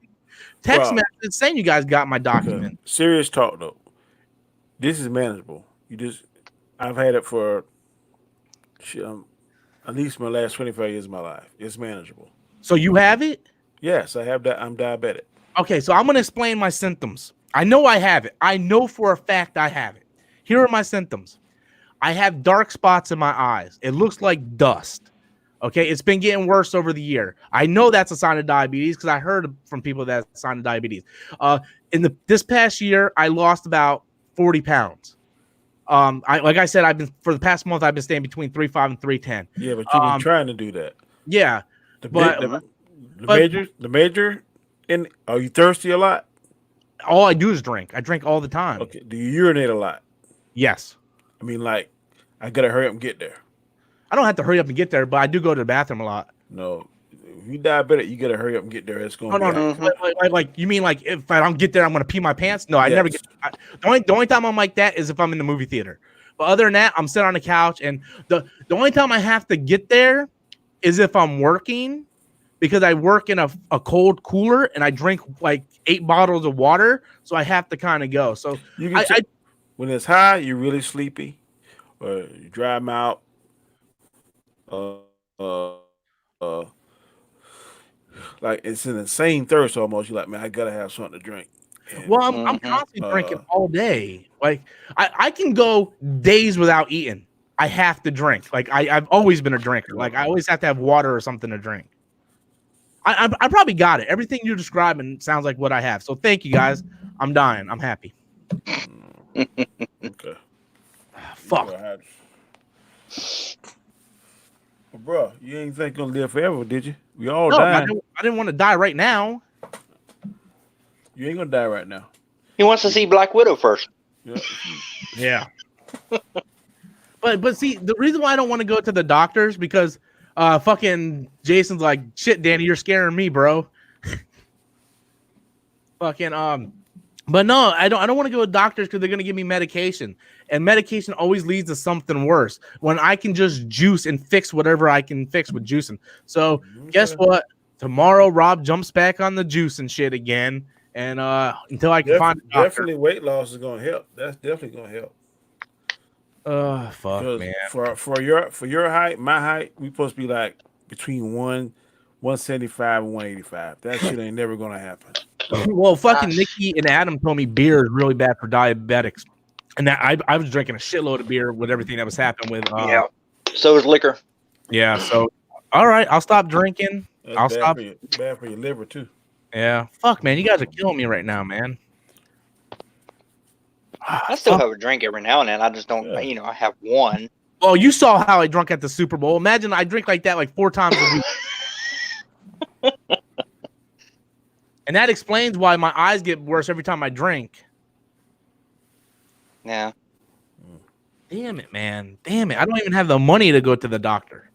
text message saying you guys got my documents." Okay. Serious talk though, this is manageable. I've had it for at least my last 25 years of my life. It's manageable. So you have it? Yes, I have that. I'm diabetic. Okay, so I'm gonna explain my symptoms. I know I have it. I know for a fact I have it. Here are my symptoms. I have dark spots in my eyes. It looks like dust. Okay, it's been getting worse over the year. I know that's a sign of diabetes because I heard from people that's a sign of diabetes. This past year, I lost about 40 pounds. Like I said, for the past month, I've been staying between 3.5 and 310. Yeah, but you've been trying to do that. Yeah, the major. And are you thirsty a lot? All I do is drink. I drink all the time. Okay. Do you urinate a lot? Yes. I mean, like, I gotta hurry up and get there. I don't have to hurry up and get there, but I do go to the bathroom a lot. No, if you diabetic, you gotta hurry up and get there. It's going. Like you mean like if I don't get there, I'm gonna pee my pants? No, I never get. The only time I'm like that is if I'm in the movie theater. But other than that, I'm sitting on the couch, and the only time I have to get there is if I'm working, because I work in a cold cooler and I drink like 8 bottles of water, so I have to kind of go. So when it's high, you're really sleepy, or you dry mouth. Like it's an insane thirst almost. You're like, man, I gotta have something to drink. And, well, I'm constantly drinking all day. Like I can go days without eating. I have to drink. Like I've always been a drinker. Like I always have to have water or something to drink. I probably got it. Everything you're describing sounds like what I have. So thank you guys. I'm dying. I'm happy. Okay. Fuck. Well, bro, you ain't think gonna live forever, did you? We all dying. I didn't want to die right now. You ain't gonna die right now. He wants to see Black Widow first. Yeah. But see, the reason why I don't want to go to the doctors because fucking Jason's like, shit, Danny, you're scaring me, bro. Fucking but no, I don't want to go to doctors because they're gonna give me medication. And medication always leads to something worse when I can just juice and fix whatever I can fix with juicing. So guess what? Tomorrow Rob jumps back on the juice and shit again. And until I can find a doctor. Definitely weight loss is gonna help. That's definitely gonna help. Fuck, man. For your height, my height, we supposed to be like between 175 and 185. That shit ain't never gonna happen. Well, fucking Nicky and Adam told me beer is really bad for diabetics, and that I was drinking a shitload of beer with everything that was happening with. Yeah. So is liquor. Yeah. So, all right, I'll stop drinking. That's bad for your liver too. Yeah. Fuck, man, you guys are killing me right now, man. I still have a drink every now and then. I just don't, I have one. Well, you saw how I drunk at the Super Bowl. Imagine I drink like that like 4 times a week. And that explains why my eyes get worse every time I drink. Yeah. Damn it, man. Damn it. I don't even have the money to go to the doctor.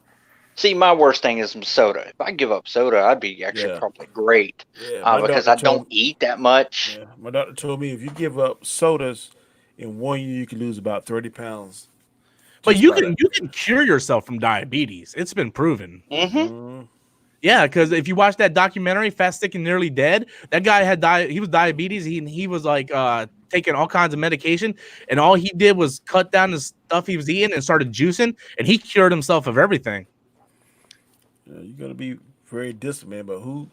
See, my worst thing is some soda. If I give up soda, I'd be actually probably great. Yeah, because I don't eat that much. Yeah, my doctor told me if you give up sodas in 1 year, you can lose about 30 pounds. But you can cure yourself from diabetes. It's been proven. Mm-hmm. Yeah, because if you watch that documentary, Fat, Sick, and Nearly Dead, that guy had he was diabetes. He was like taking all kinds of medication, and all he did was cut down the stuff he was eating and started juicing, and he cured himself of everything. You gotta be very disciplined, but who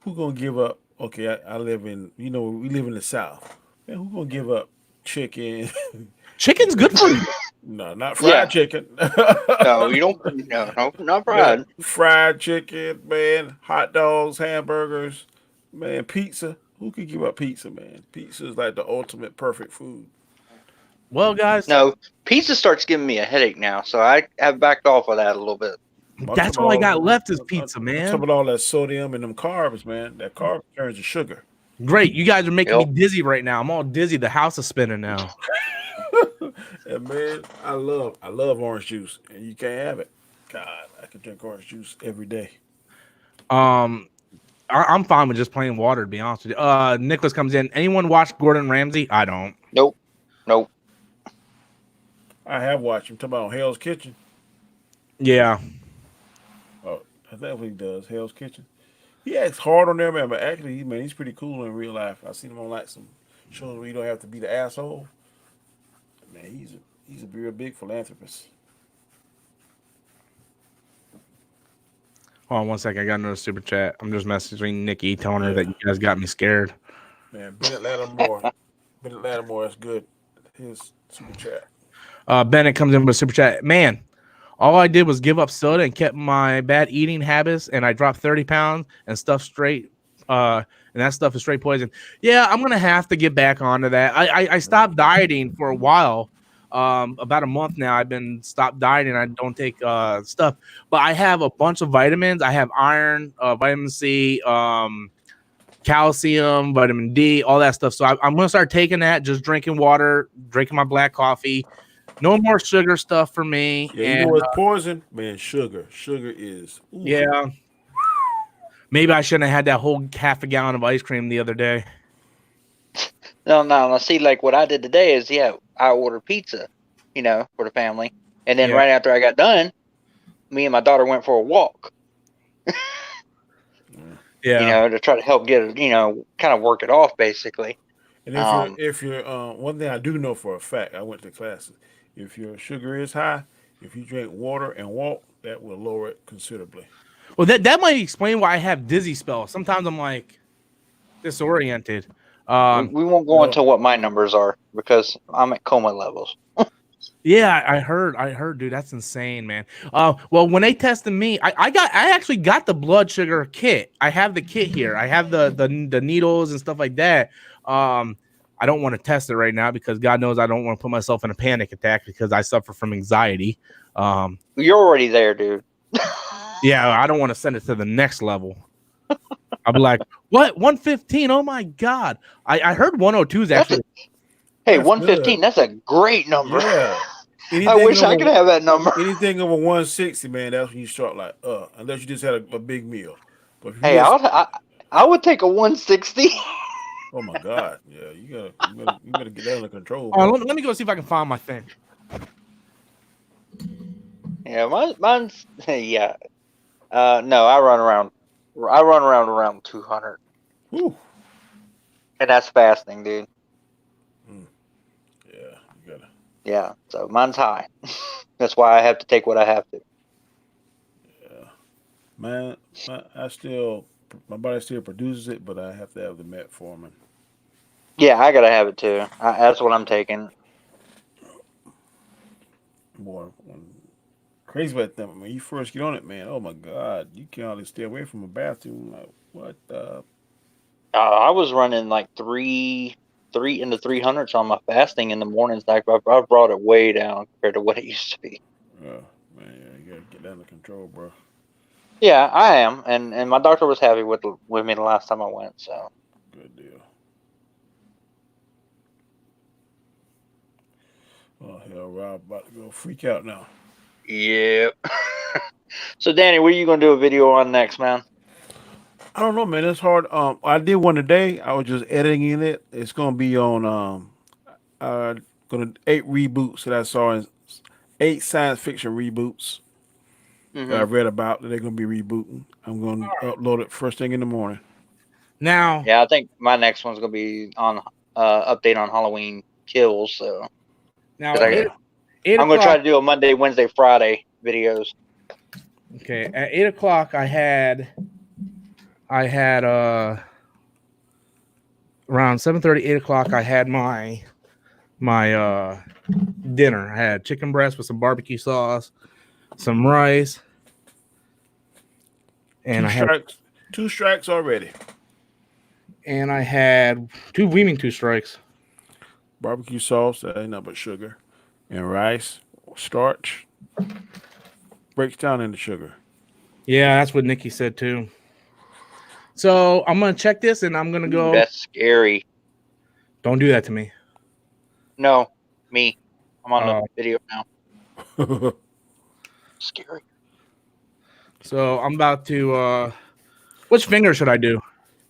gonna give up? Okay, I live in we live in the South. Man, who gonna give up chicken? Chicken's good for you. No, not fried chicken. No, you don't. No, not fried. Man, fried chicken, man. Hot dogs, hamburgers, man. Pizza. Who can give up pizza, man? Pizza is like the ultimate perfect food. Well, guys, No, pizza starts giving me a headache now, so I have backed off of that a little bit. that's all I got left is pizza, man. Talking about all that sodium and them carbs, man. That carb turns to sugar. Great, you guys are making me dizzy right now. I'm all dizzy. The house is spinning now. And man, I love orange juice, and you can't have it. God, I could drink orange juice every day. I'm fine with just plain water, to be honest with you. Nicholas comes in. Anyone watch Gordon Ramsay? I don't. Nope. I have watched him. Talking about Hell's Kitchen. Yeah. Oh, that's what he does. Hell's Kitchen. He acts hard on there, man, but actually, man, he's pretty cool in real life. I've seen him on like some shows where you don't have to be the asshole. Man, he's a real big philanthropist. Hold on 1 second. I got another super chat. I'm just messaging Nikki, telling her that you guys got me scared. Man, Bennett Lattimore. That's good. His super chat. Bennett comes in with a super chat. Man, all I did was give up soda and kept my bad eating habits, and I dropped 30 pounds and stuff straight. And that stuff is straight poison. Yeah, I'm gonna have to get back onto that. I stopped dieting for a while. About a month now, I've been stopped dieting. I don't take stuff, but I have a bunch of vitamins. I have iron, vitamin C, calcium, vitamin D, all that stuff. So I'm gonna start taking that. Just drinking water, drinking my black coffee. No more sugar stuff for me. Yeah, and, you know what's poison? Man, sugar. Sugar is. Ooh. Yeah. Maybe I shouldn't have had that whole half a gallon of ice cream the other day. No. See, like what I did today is, I ordered pizza, for the family. And then right after I got done, me and my daughter went for a walk. To try to help get it, kind of work it off, basically. And if you're one thing I do know for a fact, I went to classes. If your sugar is high, if you drink water and walk, that will lower it considerably. Well, that might explain why I have dizzy spells. Sometimes I'm like disoriented. We won't go into what my numbers are because I'm at coma levels. Yeah, I heard, dude. That's insane, man. Well, when they tested me, I actually got the blood sugar kit. I have the kit here. I have the needles and stuff like that. I don't want to test it right now because God knows I don't want to put myself in a panic attack because I suffer from anxiety. You're already there, dude. Yeah, I don't want to send it to the next level. I'll be like, what? 115? Oh my God. I heard 102 is actually. Hey, 115, that's a great number. Yeah. I wish I could have that number. Anything over 160, man, that's when you start like, unless you just had a big meal. But hey, I would take a 160. Oh my God. Yeah, you gotta get that under control. Let me go see if I can find my thing. Yeah, mine's yeah. No, I run around 200. Whew. And that's fasting, dude. Yeah, you gotta. Yeah, so mine's high. That's why I have to take what I have to. Yeah, man, my body still produces it, but I have to have the metformin. Yeah, I gotta have it too. That's what I'm taking. Boy, crazy about that. When you first get on it, man, oh my God, you can't hardly stay away from a bathroom. Like, what the? I was running like three in the 300s on my fasting in the mornings. Like I brought it way down compared to what it used to be. Oh man, you gotta get that under control, bro. Yeah, I am, and my doctor was happy with me the last time I went. So good deal. Oh hell, Rob about to go freak out now. Yep. So Danny, what are you gonna do a video on next, man? I don't know, man. It's hard. I did one today. I was just editing it. It's gonna be on 8 reboots that I saw, 8 science fiction reboots. that I read about that they're going to be rebooting. I'm going to upload it first thing in the morning. Now, Yeah, I think my next one's gonna be on update on Halloween Kills. So now 'cause I- eight I'm gonna o'clock. try to do a Monday, Wednesday, Friday videos. Okay, at 8 o'clock, I had around 7:30, 8 o'clock, I had my dinner. I had chicken breast with some barbecue sauce, some rice, and Two strikes already. I had two strikes. Barbecue sauce, that ain't nothing but sugar, and rice, starch, breaks down into sugar. Yeah, that's what Nicky said too. So I'm gonna check this, and I'm gonna go. That's scary. Don't do that to me. No, me. I'm on the video now. Scary. So I'm about to. Which finger should I do?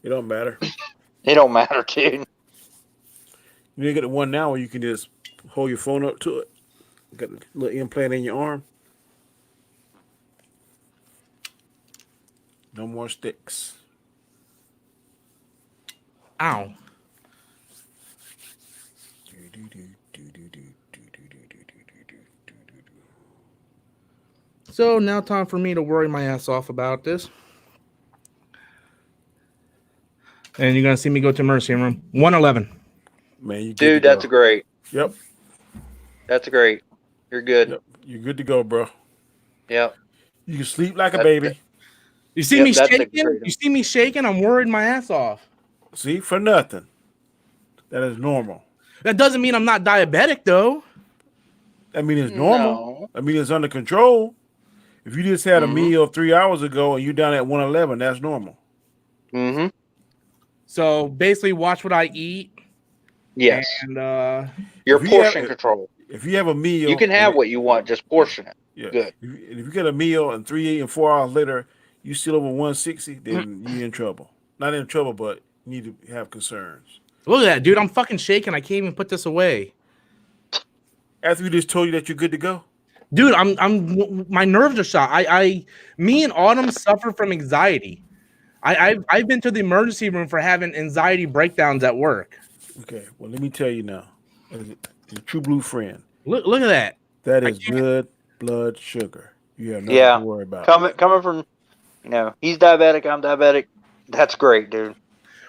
It don't matter. It don't matter, dude. You get the one now where you can just hold your phone up to it. Got the little implant in your arm. No more sticks. Ow. So now time for me to worry my ass off about this. And you're gonna see me go to emergency room 111. Man, you Dude, that's great. Yep. That's great. You're good. Yep. You're good to go, bro. Yep. You can sleep like a baby. You see me shaking? You see me shaking? I'm worried my ass off. See, for nothing. That is normal. That doesn't mean I'm not diabetic, though. I mean, it's normal. I mean, it's under control. If you just had a meal 3 hours ago and you're down at 111, that's normal. Mm-hmm. So basically, watch what I eat. Yes. And your portion control. If you have a meal, you can have what you want, just portion it. Yeah. Good. If you get a meal and 3 and 4 hours later, you still over 160, then you're in trouble. Not in trouble, but you need to have concerns. Look at that, dude. I'm fucking shaking. I can't even put this away. After we just told you that you're good to go? Dude, I'm my nerves are shot. Me and Autumn suffer from anxiety. I've been to the emergency room for having anxiety breakdowns at work. Okay, well, let me tell you now, as a true blue friend. Look at that. That is good blood sugar. You have nothing to worry about. Coming from, he's diabetic, I'm diabetic. That's great, dude.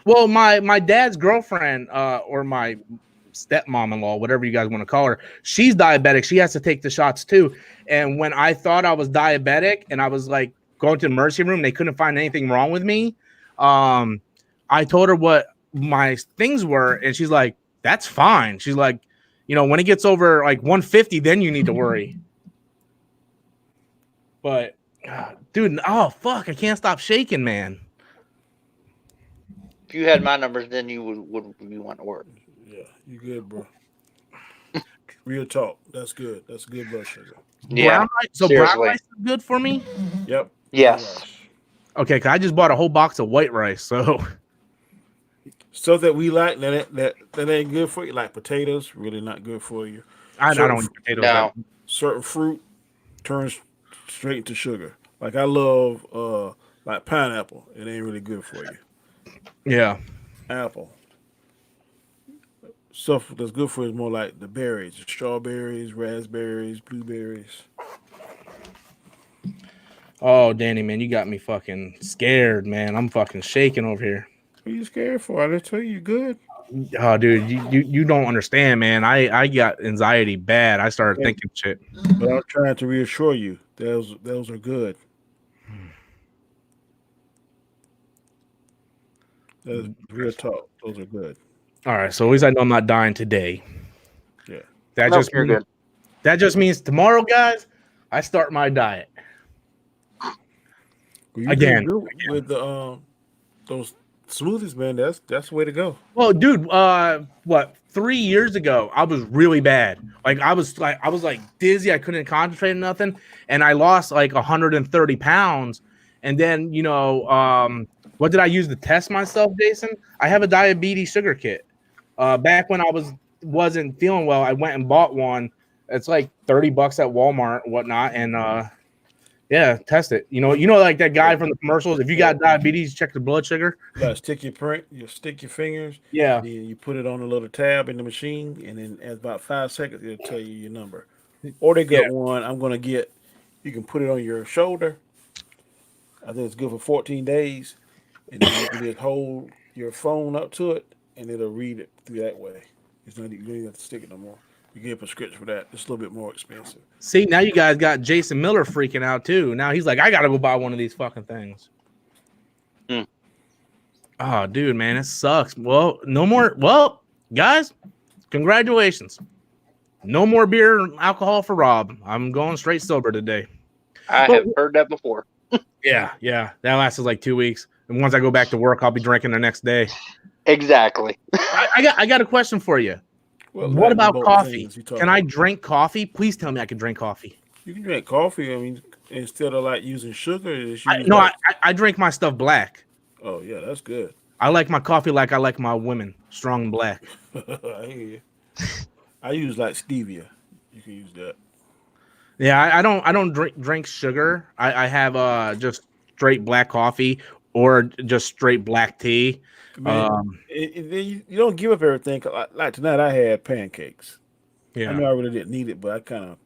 Well, my dad's girlfriend, or my stepmom-in-law, whatever you guys want to call her, she's diabetic. She has to take the shots too. And when I thought I was diabetic and I was like going to the emergency room, they couldn't find anything wrong with me. I told her what my things were, and she's like, "That's fine." She's like, when it gets over like 150, then you need to worry. But, dude, oh fuck, I can't stop shaking, man. If you had my numbers, then you would want to work. Yeah, you good, bro. Real talk. That's good. That's good blood sugar. Yeah. Brown rice, so brown rice is good for me? Yep. Yes. Okay, cause I just bought a whole box of white rice, so stuff that we like that ain't good for you, like potatoes, really not good for you. I don't eat potatoes. No. Certain fruit turns straight into sugar. Like I love like pineapple. It ain't really good for you. Yeah. Apple. Stuff that's good for you is more like the berries, strawberries, raspberries, blueberries. Oh, Danny, man, you got me fucking scared, man. I'm fucking shaking over here. What are you scared for? I didn't tell you you're good. Oh, dude, you don't understand, man. I got anxiety bad. I started thinking shit. But I'm trying to reassure you, those are good. That's real talk. Those are good. All right, so at least I know I'm not dying today. Yeah. That just means tomorrow, guys, I start my diet. Well, again with the those smoothies, man. That's the way to go. Well, dude, 3 years ago, I was really bad. Like I was dizzy. I couldn't concentrate on nothing, and I lost like 130 pounds. And then what did I use to test myself, Jason? I have a diabetes sugar kit. Back when I wasn't feeling well, I went and bought one. It's like $30 at Walmart and whatnot. And Yeah, test it. You know, like that guy from the commercials. If you got diabetes, check the blood sugar. You gotta stick your fingers. Yeah. Then you put it on a little tab in the machine, and then at about 5 seconds, it'll tell you your number. Or they got one I'm gonna get. You can put it on your shoulder. I think it's good for 14 days, and then you can just hold your phone up to it, and it'll read it through that way. It's not you don't even have to stick it no more. You get a prescription for that. It's a little bit more expensive. See, now you guys got Jason Miller freaking out too. Now he's like, I gotta go buy one of these fucking things. Oh, dude, man, it sucks. Well, no more. Well, guys, congratulations. No more beer and alcohol for Rob. I'm going straight sober today. I have heard that before. Yeah. That lasted like 2 weeks. And once I go back to work, I'll be drinking the next day. Exactly. I got a question for you. Well, What about both coffee? things you talk Can I about. drink coffee? Please tell me I can drink coffee. You can drink coffee. I mean, instead of like using sugar, it's I drink my stuff black. Oh yeah, that's good. I like my coffee like I like my women, strong and black. I hear you. I use like stevia. You can use that. Yeah, I don't drink sugar. I have just straight black coffee or just straight black tea. Man, you don't give up everything. Like tonight, I had pancakes. Yeah. I know I really didn't need it, but I kind of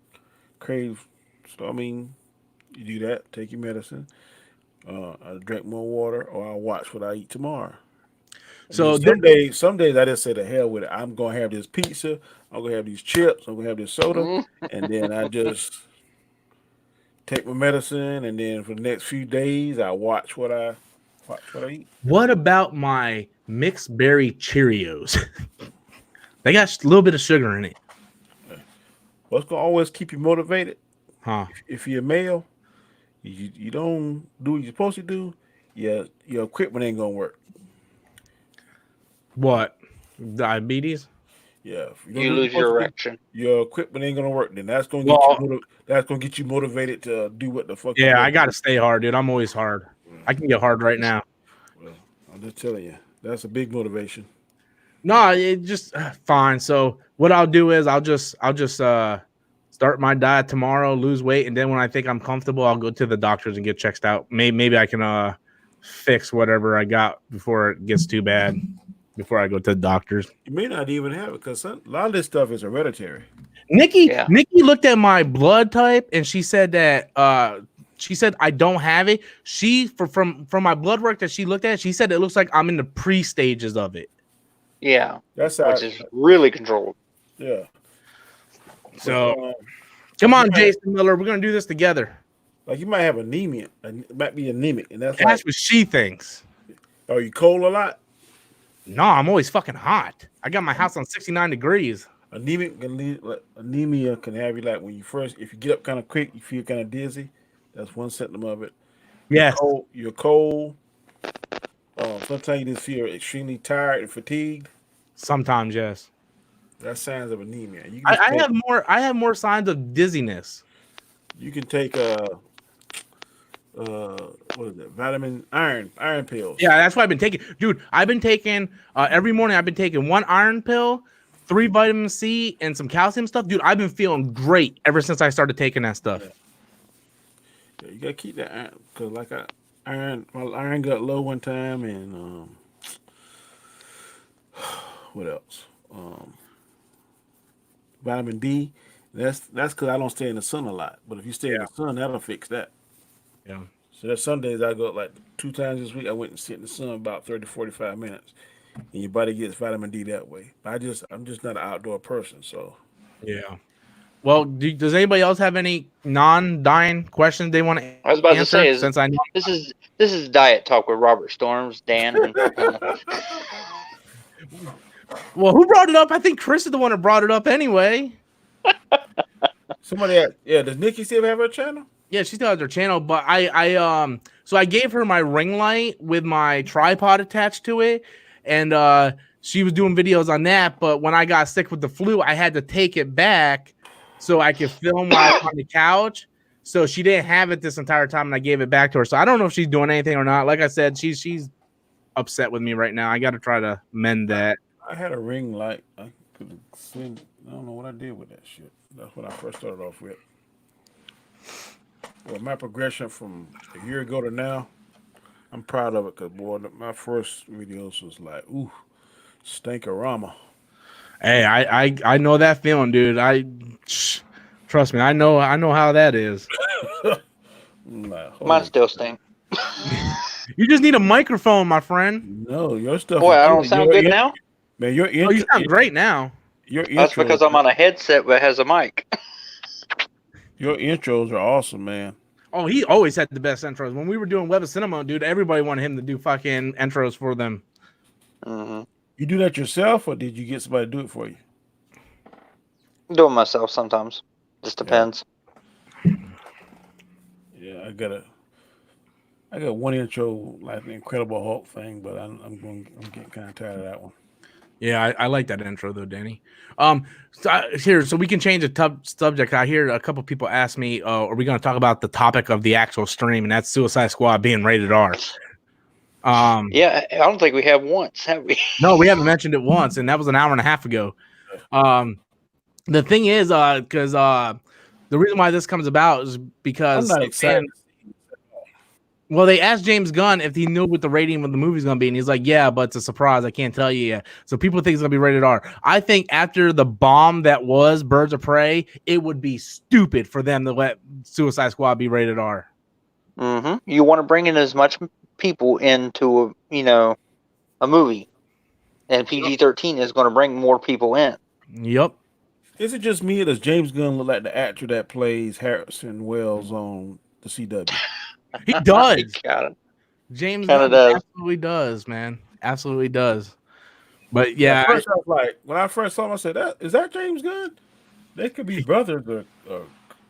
crave. So I mean, you do that. Take your medicine. I drink more water, or I'll watch what I eat tomorrow. So some days I just say the hell with it. I'm gonna have this pizza. I'm gonna have these chips. I'm gonna have this soda, and then I just take my medicine. And then for the next few days, I watch what I eat. what about my mixed berry Cheerios? They got a little bit of sugar in it. What's gonna always keep you motivated? Huh. If you're a male, you don't do what you're supposed to do. Your equipment ain't gonna work. What? Diabetes? Yeah, if don't You do what lose you're your supposed to do, erection. your equipment ain't gonna work. Then that's gonna get you motivated to do what the fuck. Yeah, I gotta stay hard, dude. I'm always hard. I can get hard right now. Well, I'm just telling you, that's a big motivation. No, it just fine. So what I'll do is I'll just start my diet tomorrow, lose weight, and then when I think I'm comfortable, I'll go to the doctors and get checked out. Maybe I can fix whatever I got before it gets too bad. Before I go to the doctors. You may not even have it because a lot of this stuff is hereditary. Nikki looked at my blood type and she said that I don't have it. She from my blood work that she looked at, she said it looks like I'm in the pre-stages of it. Yeah. That's how Which is really controlled. Yeah. So come on, Jason Miller, we're gonna do this together. Like you might have anemia. It might be anemic, and that's what she thinks. Are you cold a lot? No, I'm always fucking hot. I got my house on 69 degrees. Anemia can have you like when you if you get up kind of quick, you feel kind of dizzy. That's one symptom of it. Yes. You're cold. Sometimes you just feel extremely tired and fatigued. Sometimes, yes. That's signs of anemia. I have more signs of dizziness. You can take what is it? Iron pills. Yeah, that's what I've been taking. Dude, I've been taking every morning I've been taking 1 iron pill, 3 vitamin C, and some calcium stuff. Dude, I've been feeling great ever since I started taking that stuff. Yeah, you gotta keep that iron because like my iron got low one time, and what else? Vitamin D. That's because I don't stay in the sun a lot. But if you stay in the sun, that'll fix that. Yeah. So there's some days I go like 2 times this week. I went and sit in the sun about 30 to 45 minutes, and your body gets vitamin D that way. But I'm just not an outdoor person, so yeah. Well, does anybody else have any non-dying questions they want to answer? I was about to say, since I know this is Diet Talk with Robert Storms, Dan. And, well, who brought it up? I think Chris is the one that brought it up anyway. Somebody does Nicky still have her channel? Yeah, she still has her channel, but so I gave her my ring light with my tripod attached to it, and she was doing videos on that. But when I got sick with the flu, I had to take it back so I could film while I was on the couch. So she didn't have it this entire time, and I gave it back to her. So I don't know if she's doing anything or not. Like I said, she's upset with me right now. I got to try to mend that. I had a ring light. I don't know what I did with that shit. That's what I first started off with. Well, my progression from a year ago to now, I'm proud of it because boy, my first videos was like, ooh, stankorama. Hey, I know that feeling, dude. Trust me, I know how that is. I'm like, Mine holy, still stink. You just need a microphone, my friend. no, your stuff Boy, is I good. don't sound good now. Man, your Oh, you sound great now. Your That's because I'm on a headset that has a mic. your intros are awesome, man. Oh, he always had the best intros. When we were doing Web of Cinema, dude, everybody wanted him to do fucking intros for them. Mm-hmm. You do that yourself, or did you get somebody to do it for you? Do it myself sometimes. Just depends. Yeah, I got one intro like the Incredible Hulk thing, but I'm getting kind of tired of that one. Yeah, I like that intro though, Danny. So we can change the subject. I hear a couple people ask me, are we going to talk about the topic of the actual stream, and that's Suicide Squad being rated R? Yeah, I don't think we have once, have we? No, we haven't mentioned it once, and that was an hour and a half ago. The thing is, because the reason why this comes about is because I'm not excited. Well, they asked James Gunn if he knew what the rating of the movie's going to be, and he's like, yeah, but it's a surprise. I can't tell you yet. So people think it's going to be rated R. I think after the bomb that was Birds of Prey, it would be stupid for them to let Suicide Squad be rated R. Mm-hmm. You want to bring in as much people into a movie, and PG-13 is going to bring more people in. Yep. Is it just me, or does James Gunn look like the actor that plays Harrison Wells on the CW? He does. Got it. James Kinda Gunn does. absolutely does, man. Absolutely does. But yeah, At first I was like, when I first saw him, I said, "Is that James Gunn? They could be brothers or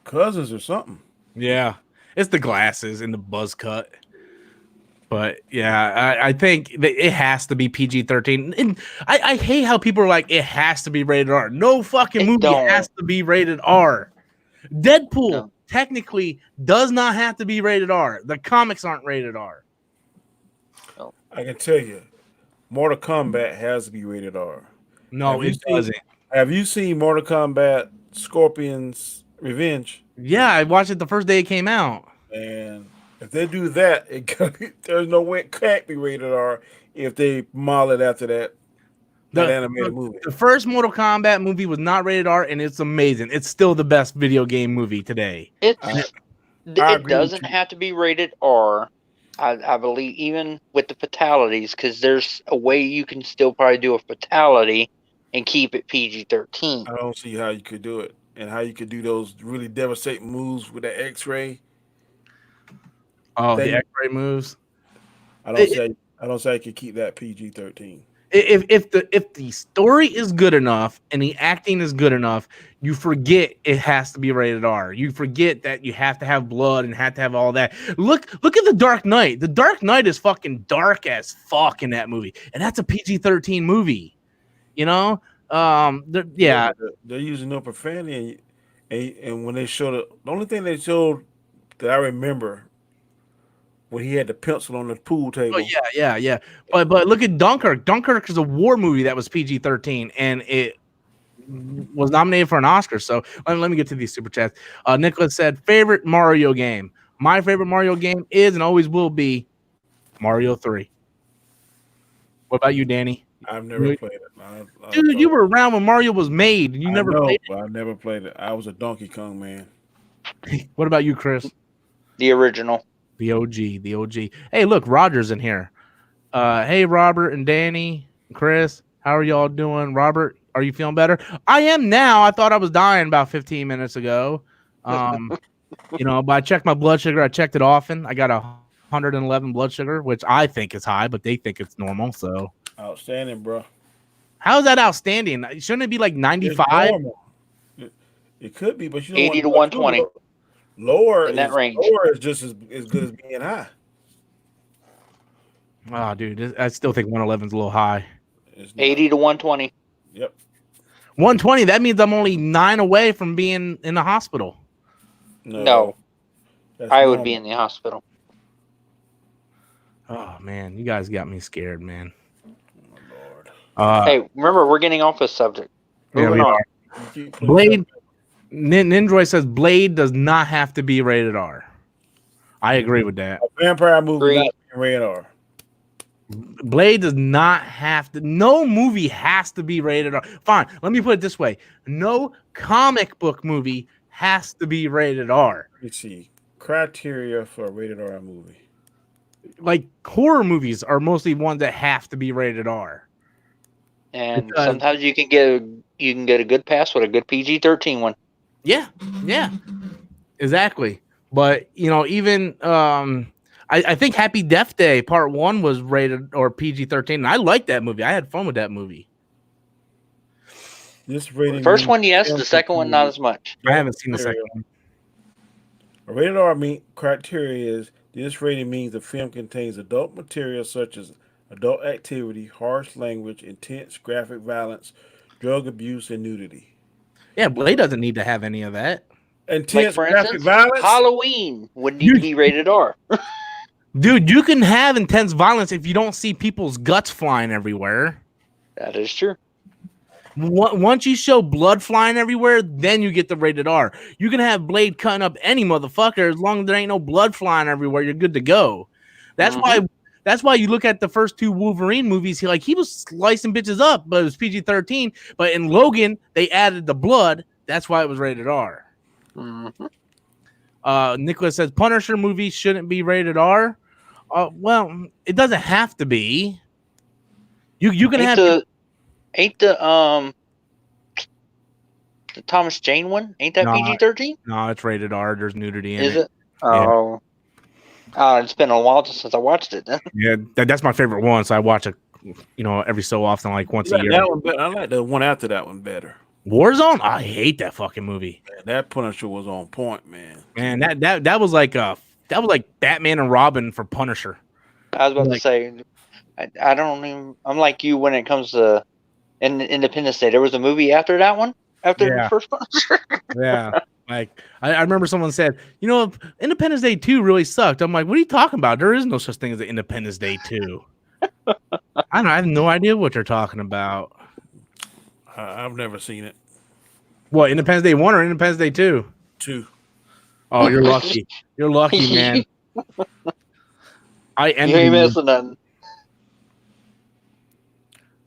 cousins or something." yeah, it's the glasses and the buzz cut. But yeah, I think that it has to be PG-13. And I hate how people are like, it has to be rated R. No fucking movie has to be rated R. Deadpool technically does not have to be rated R. The comics aren't rated R. I can tell you, Mortal Kombat has to be rated R. No, it doesn't. Have you seen Mortal Kombat Scorpion's Revenge? Yeah, I watched it the first day it came out. And if they do that, there's no way it can't be rated R if they model it after that animated movie. The first Mortal Kombat movie was not rated R, and it's amazing. It's still the best video game movie today. It doesn't have to be rated R. I believe even with the fatalities, because there's a way you can still probably do a fatality and keep it PG-13. I don't see how you could do it, and how you could do those really devastating moves with the X-ray. Oh, the X-ray moves. I don't say I could keep that PG-13. If the story is good enough and the acting is good enough, you forget it has to be rated R. You forget that you have to have blood and have to have all that. Look at The Dark Knight. The Dark Knight is fucking dark as fuck in that movie, and that's a PG-13 movie. You know, They're using no profanity, and when they showed the only thing they showed that I remember, when he had the pencil on the pool table. Oh yeah. But look at Dunkirk. Dunkirk is a war movie that was PG-13, and it was nominated for an Oscar. So let me get to these super chats. Nicholas said, favorite Mario game. My favorite Mario game is and always will be Mario 3. What about you, Danny? I've never played it. Dude, you were around when Mario was made. You never played it. I never played it. I was a Donkey Kong man. What about you, Chris? The original. The OG. Hey, look, Roger's in here. Hey, Robert and Danny, and Chris, how are y'all doing? Robert, are you feeling better? I am now. I thought I was dying about 15 minutes ago. But I checked my blood sugar. I checked it often. I got 111 blood sugar, which I think is high, but they think it's normal. So outstanding, bro. How is that outstanding? Shouldn't it be like 95? It could be, but you don't 80 to 120. Lower in that range. Lower is just as good as being high. Oh, dude, I still think 111 is a little high. 80 to 120. Yep. 120. That means I'm only 9 away from being in the hospital. No. I would be in the hospital. Oh man, you guys got me scared, man. Oh, Lord. Hey, remember we're getting off this subject. Moving on. Blade. Nindroid says Blade does not have to be rated R. I agree with that. A vampire movie Agree. not being rated R. Blade does not have to. No movie has to be rated R. Fine. Let me put it this way: no comic book movie has to be rated R. Let's see. Criteria for a rated R movie. Like horror movies are mostly ones that have to be rated R. And Because- sometimes you can get a good pass with a good PG-13 one. Yeah, exactly. But even I think Happy Death Day Part 1 was rated or PG-13, and I liked that movie. I had fun with that movie. This rating. First means one, yes. film The second one, not contains- as much. I haven't seen the second one. A rated R criteria is this rating means the film contains adult material such as adult activity, harsh language, intense graphic violence, drug abuse, and nudity. Yeah, Blade doesn't need to have any of that. Intense for graphic instance, violence. Halloween would need to be rated R. Dude, you can have intense violence if you don't see people's guts flying everywhere. That is true. Once you show blood flying everywhere, then you get the rated R. You can have Blade cutting up any motherfucker as long as there ain't no blood flying everywhere. You're good to go. That's why you look at the first two Wolverine movies. He was slicing bitches up, but it was PG-13. But in Logan, they added the blood. That's why it was rated R. Nicholas says Punisher movies shouldn't be rated R. Well, it doesn't have to be. You can have. Ain't the Thomas Jane one? Ain't that No, PG-13? No, it's rated R. There's nudity in Is it. it? Oh. It's been a while since I watched it. Then. Yeah, that's my favorite one. So I watch it, every so often, like once a year. That one better. I like the one after that one better. Warzone. I hate that fucking movie. Man, that Punisher was on point, man. Man, that was like Batman and Robin for Punisher. I was about to say, I don't even. I'm like you when it comes to Independence Day. There was a movie after that one. After the first Punisher. Yeah. Like I remember someone said, Independence Day 2 really sucked. I'm like, what are you talking about? There is no such thing as an Independence Day 2. I have no idea what you're talking about. I've never seen it. What, Independence Day 1 or Independence Day 2? 2. Oh, you're lucky. You're lucky, man. I envy you ain't you. missing nothing.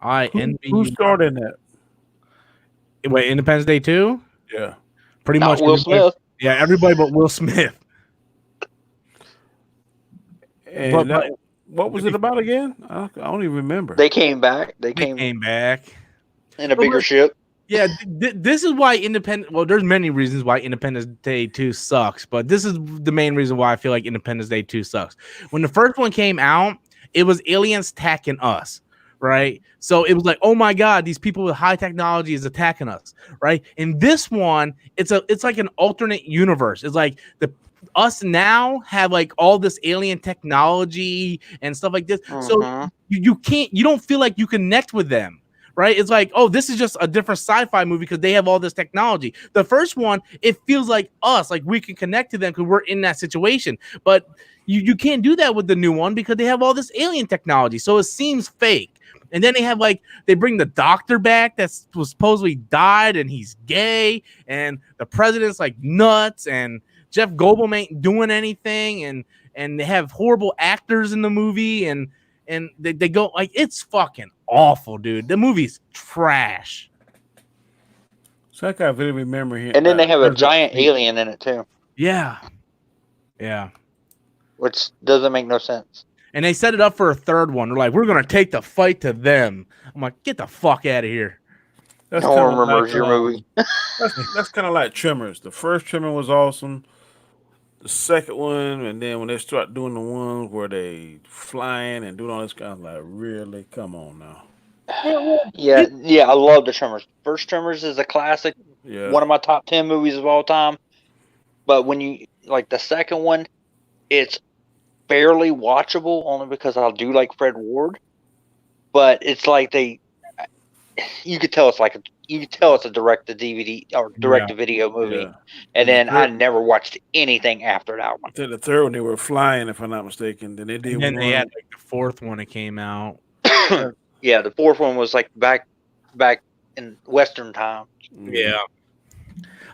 I envy Who you. starred in that? Wait, Independence Day 2? Yeah. Pretty Not much Will Smith. Yeah, everybody but Will Smith. And what was it about again? I don't even remember. They came back. They They came back. in a bigger ship. Yeah, this is why Well, there's many reasons why Independence Day 2 sucks, but this is the main reason why I feel like Independence Day 2 sucks. When the first one came out, it was aliens attacking us, right? So it was like, oh my god, these people with high technology is attacking us, right? In this one, it's like an alternate universe. It's like us now have like all this alien technology and stuff like this. So you don't feel like you connect with them. Right? It's like, oh, this is just a different sci-fi movie because they have all this technology. The first one, it feels like us, like we can connect to them because we're in that situation. But you can't do that with the new one because they have all this alien technology. So it seems fake. And then they bring the doctor back that was supposedly died and he's gay, and the president's like nuts, and Jeff Goldblum ain't doing anything, and they have horrible actors in the movie, and they go like, it's fucking awful, dude. The movie's trash. So I can't really remember him. And then they have a giant alien in it too. Yeah. Which doesn't make no sense. And they set it up for a third one. They're like, we're gonna take the fight to them. I'm like, get the fuck out of here. That's No one kinda remembers your movie. That's kind of like Tremors. The first Tremor was awesome. The second one, and then when they start doing the ones where they flying and doing all this kind of like, really, come on now. Yeah, I love the Tremors. First Tremors is a classic. Yeah. One of my top 10 movies of all time. But when you like the second one, it's barely watchable only because I do like Fred Ward. But it's like you could tell it's a direct to DVD or direct to video movie. Yeah. And then I never watched anything after that one. Then the third one they were flying, if I'm not mistaken. Then they did. And then one. they had like the fourth one that came out. Yeah, the fourth one was like back in Western time. Yeah.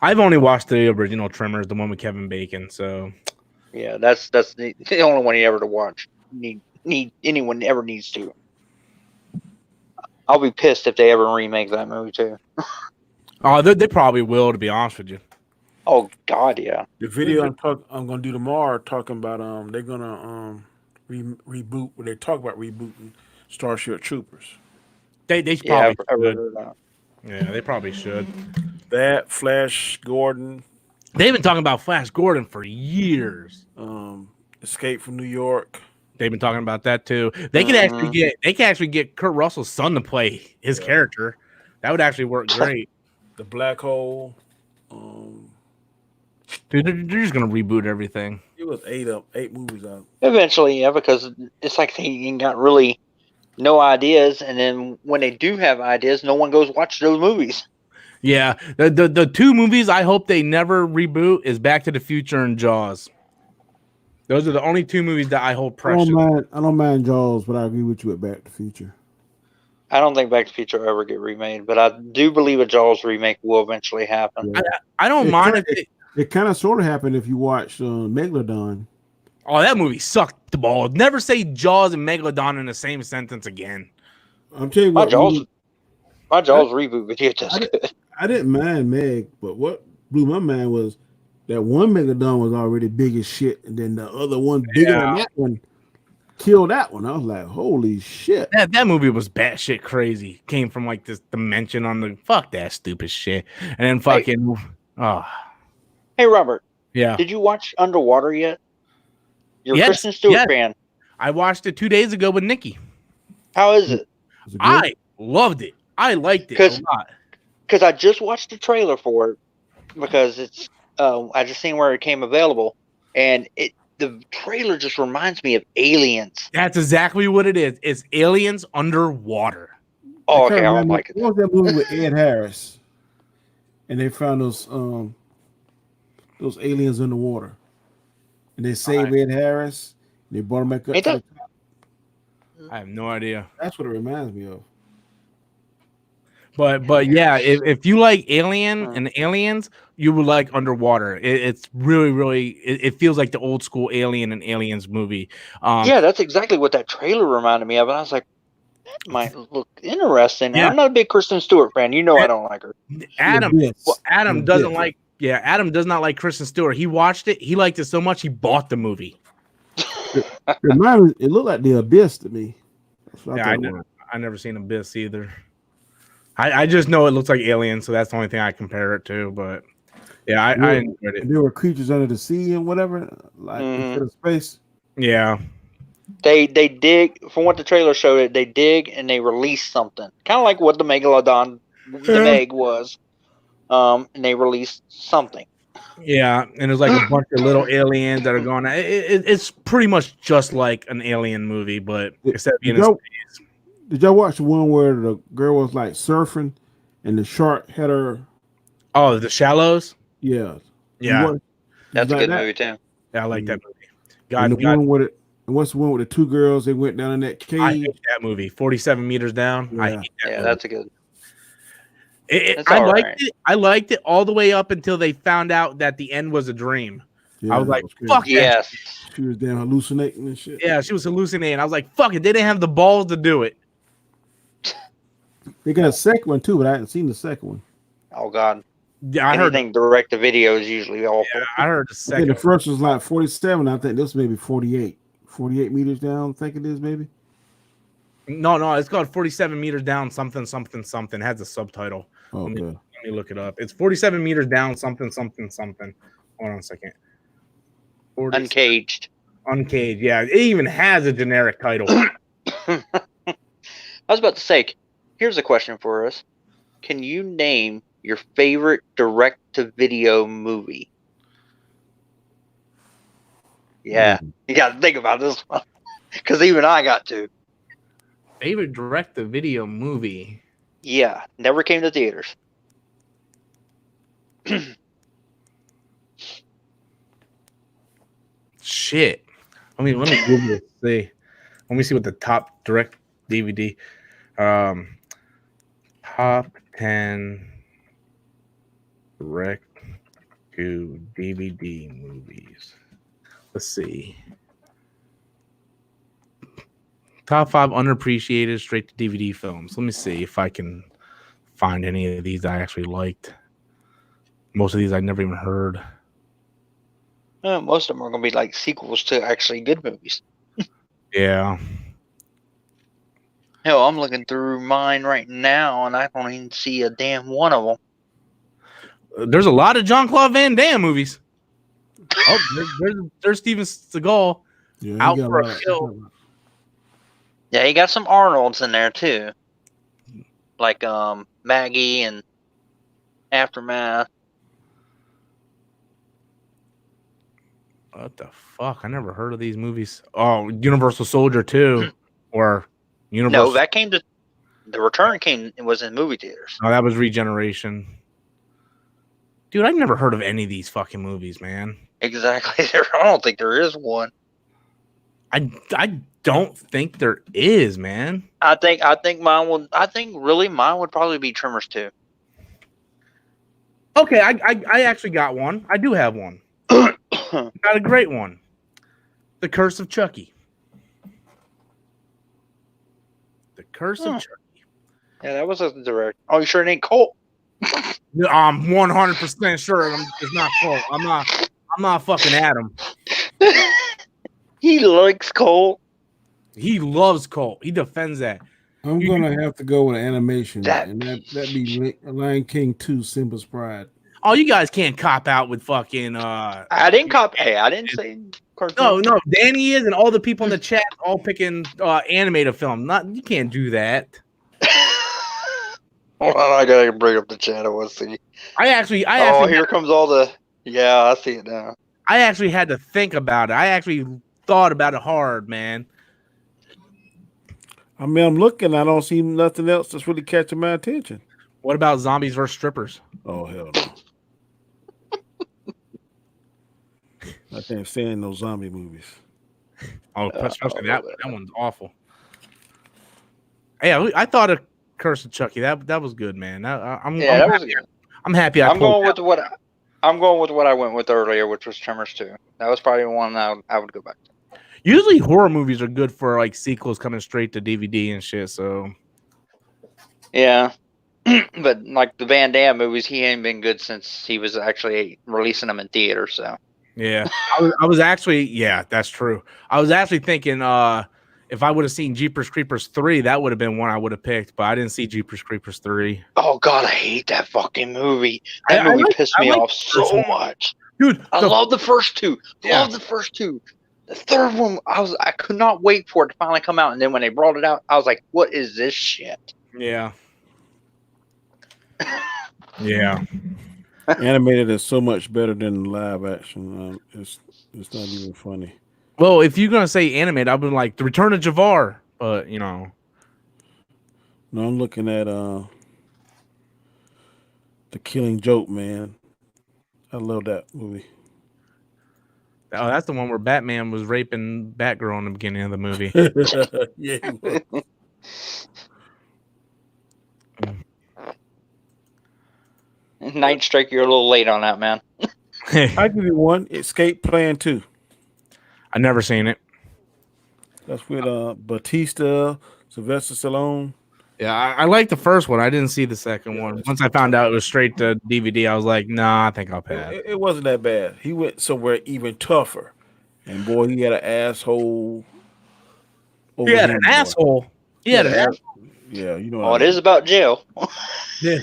I've only watched the original Tremors, the one with Kevin Bacon, so Yeah, that's the only one you ever to watch. Need anyone ever needs to. I'll be pissed if they ever remake that movie too. Oh, they probably will, to be honest with you. Oh God, yeah. The video I'm gonna do tomorrow talking about they're gonna reboot. When they talk about rebooting Starship Troopers, They Yeah, probably I've should. heard that. Yeah, they probably should. that Flash Gordon, They've been talking about Flash Gordon for years. Escape from New York. They've been talking about that too. They could actually get Kurt Russell's son to play his character. That would actually work great. The Black Hole. Dude, they're just gonna reboot everything. It was 8 movies out. Eventually, yeah, because it's like they ain't got really no ideas, and then when they do have ideas, no one goes watch those movies. Yeah, the two movies I hope they never reboot is Back to the Future and Jaws. Those are the only two movies that I hold precious. I don't mind Jaws, but I agree with you with Back to the Future. I don't think Back to the Future will ever get remade, but I do believe a Jaws remake will eventually happen. Yeah. I don't mind if it kind of sort of happened if you watch Megalodon. Oh, that movie sucked the ball. Never say Jaws and Megalodon in the same sentence again. I'm telling you My what, Jaws reboot video just good. I didn't mind Meg, but what blew my mind was that one Megalodon was already big as shit, and then the other one bigger than that one killed that one. I was like, holy shit. That movie was batshit crazy. Came from like this dimension on the fuck that stupid shit. And then fucking Hey Robert, yeah. did you watch Underwater yet? You're a Yes, Kristen Stewart yes. fan. I watched it 2 days ago with Nicky. How is it? Was it good? I loved it. I liked it a lot. Because I just watched the trailer for it because it's I just seen where it came available, and the trailer just reminds me of Aliens. That's exactly what it is. It's aliens underwater. Oh, I okay, can't I don't remember- like it. What was that movie with Ed Harris? And they found those aliens in the water, and they saved Ed Harris. And they brought him back up. Ain't to that- the top. I have no idea. That's what it reminds me of. But yeah, if you like Alien and Aliens, you would like Underwater. It's really it feels like the old school Alien and Aliens movie. Yeah, that's exactly what that trailer reminded me of, and I was like, that might look interesting. Yeah. I'm not a big Kristen Stewart fan. You know I don't like her. Adam The doesn't Abyss. like Adam does not like Kristen Stewart. He watched it, he liked it so much he bought the movie. It looked like the Abyss to me. That's what Yeah, thought it was. I never seen Abyss either. I just know it looks like Alien, so that's the only thing I compare it to. But yeah, I enjoyed it. And there were creatures under the sea and whatever, like instead of space. Yeah. They dig, from what the trailer showed it, they dig and they release something. Kind of like what the Megalodon, the Meg was. And they released something. Yeah, and there's like a bunch of little aliens that are going. It's pretty much just like an alien movie, but instead of being in space. Did y'all watch the one where the girl was like surfing and the shark had her? Oh, The Shallows. Yeah, Yeah, That's a like good that? movie, too. yeah, I like that movie. And the one with it. And what's the one with the two girls? They went down in that cave. I hate that movie. 47 Meters Down. I Yeah. hate that Yeah, movie. that's a good. It's I all liked right. it. I liked it all the way up until they found out that the end was a dream. Yeah, I was like, crazy. fuck that. Yes. She was damn hallucinating and shit. Yeah, she was hallucinating. I was like, fuck it. They didn't have the balls to do it. They got a second one too, but I hadn't seen the second one. Oh, God. Yeah, I heard. Anything direct to video is usually awful. Yeah, I heard the I think second. the first was like 47. I think this may be 48. 48 meters down. I think it is maybe. No, it's called 47 Meters Down. Something. It has a subtitle. Oh, Let me- good. Let me look it up. It's 47 meters down. Something. Hold on a second. 47 Uncaged. Uncaged. Yeah, it even has a generic title. I was about to say, here's a question for us. Can you name your favorite direct-to-video movie? Yeah, you got to think about this one. Because even I got to. Favorite direct-to-video movie. Yeah, never came to theaters. Shit. Let me Google it. See. Let me see what the top direct DVD. Top 10 direct to DVD movies. Let's see. Top 5 underappreciated straight to DVD films. Let me see if I can find any of these I actually liked. Most of these I never even heard. Most of them are going to be like sequels to actually good movies. Yeah. Hell, I'm looking through mine right now, and I don't even see a damn one of them. There's a lot of Jean-Claude Van Damme movies. Oh, there's Steven Seagal out for a kill. Yeah, he got some Arnolds in there too, like Maggie and Aftermath. What the fuck? I never heard of these movies. Oh, Universal Soldier 2 or Universal. No, that came to the return came. It was in movie theaters. Oh, that was Regeneration. Dude, I've never heard of any of these fucking movies, man. Exactly. I don't think there is one. I don't think there is, man. I think mine would. I think really mine would probably be Tremors 2. Okay, I actually got one. I do have one. Got a great one. The Curse of Chucky. The Curse of Chucky. Yeah, that was a direct. Oh, you sure it ain't Colt? I'm 100% sure it's not Colt. I'm not fucking Adam. He likes Colt. He loves Colt. He defends that. I'm gonna have to go with animation, That- and that'd be Lion King 2: Simba's Pride. Oh, you guys can't cop out with fucking I didn't copy. Hey, I didn't say cartoon. No, Danny is, and all the people in the chat all picking animated film. You can't do that. Hold on, I gotta bring up the chat. I want to see. I actually Here comes all the. Yeah, I see it now. I actually had to think about it. I actually thought about it hard, man. I mean, I'm looking. I don't see nothing else that's really catching my attention. What about Zombies vs. Strippers? Oh, hell no. I can't stand those zombie movies. Oh, especially that one's awful. Yeah, I thought of Curse of Chucky. That was good, man. I'm happy. I'm going with what I went with earlier, which was Tremors 2. That was probably one I would go back to. Usually horror movies are good for like sequels coming straight to DVD and shit. So yeah, but like the Van Damme movies, he ain't been good since he was actually releasing them in theaters. So yeah, I was actually that's true. I was actually thinking if I would have seen Jeepers Creepers 3, that would have been one I would have picked, but I didn't see Jeepers Creepers 3. Oh god, I hate that fucking movie. That movie pissed me off so much. Dude, I love the first two. Love the first two. The third one, I could not wait for it to finally come out, and then when they brought it out, I was like, "What is this shit?" Yeah. Yeah. Animated is so much better than live action. It's not even funny. Well, if you're gonna say animated, I've been like The Return of Jafar, but you know. No, I'm looking at The Killing Joke, man. I love that movie. Oh, that's the one where Batman was raping Batgirl in the beginning of the movie. Yeah. Night Strike, you're a little late on that, man. I give you one. Escape Plan 2. I never seen it. That's with Batista, Sylvester Stallone. Yeah, I like the first one. I didn't see the second one. Once I found out it was straight to DVD, I was like, nah, I think I'll pass. It wasn't that bad. He went somewhere even tougher. And boy, he had an asshole. He had an asshole. He had an asshole. Yeah, you know. Oh, it is about jail. Yeah.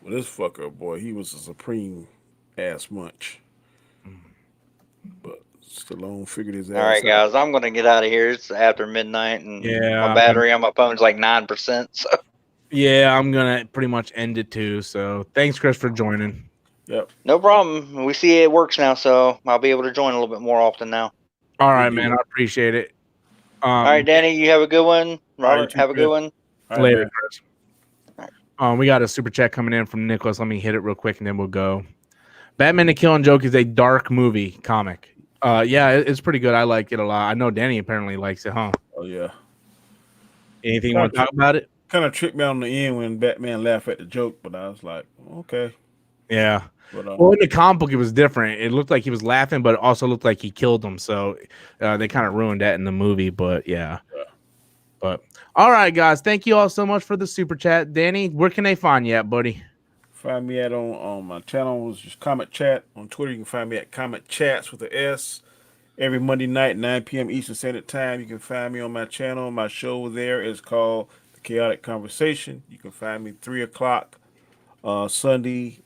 Well, this fucker, boy, he was a supreme ass munch. But Stallone figured his ass All right, out. guys, I'm gonna get out of here. It's after midnight, and Yeah, my battery on my phone's like 9%. So Yeah, I'm gonna pretty much end it too. So thanks, Chris, for joining. Yep. no problem. We see it works now, so I'll be able to join a little bit more often now. All right, man. I appreciate it. All right, Danny, you have a good one. Robert, too, have a Chris. good one. All right, Later, man. Chris. We got a super chat coming in from Nicholas. Let me hit it real quick and then we'll go. Batman the Killing Joke is a dark movie comic. Yeah, it's pretty good. I like it a lot. I know Danny apparently likes it, huh? Oh yeah. Anything you want to talk about it? Kind of tricked me out on the end when Batman laughed at the joke, but I was like, okay. Yeah. But Well, in the comic book, it was different. It looked like he was laughing, but it also looked like he killed him. So they kind of ruined that in the movie. But yeah. But all right, guys. Thank you all so much for the super chat. Danny, where can they find you at, buddy? find me at on my channel is just Comet Chat on Twitter. You can find me at Comet Chats with an S. Every Monday night, 9 p.m. Eastern Standard Time. You can find me on my channel. My show there is called The Chaotic Conversation. You can find me 3 o'clock Sunday,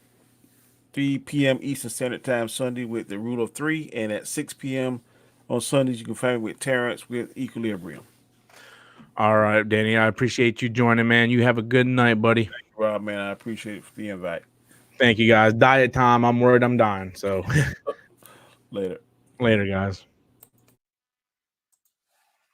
3 p.m. Eastern Standard Time Sunday with The Rule of Three. And at 6 p.m. on Sundays, you can find me with Terrence with Equilibrium. All right, Danny. I appreciate you joining, man. You have a good night, buddy. Rob, man, I appreciate it for the invite. Thank you, guys. Diet time. I'm worried I'm dying. So Later. later, guys.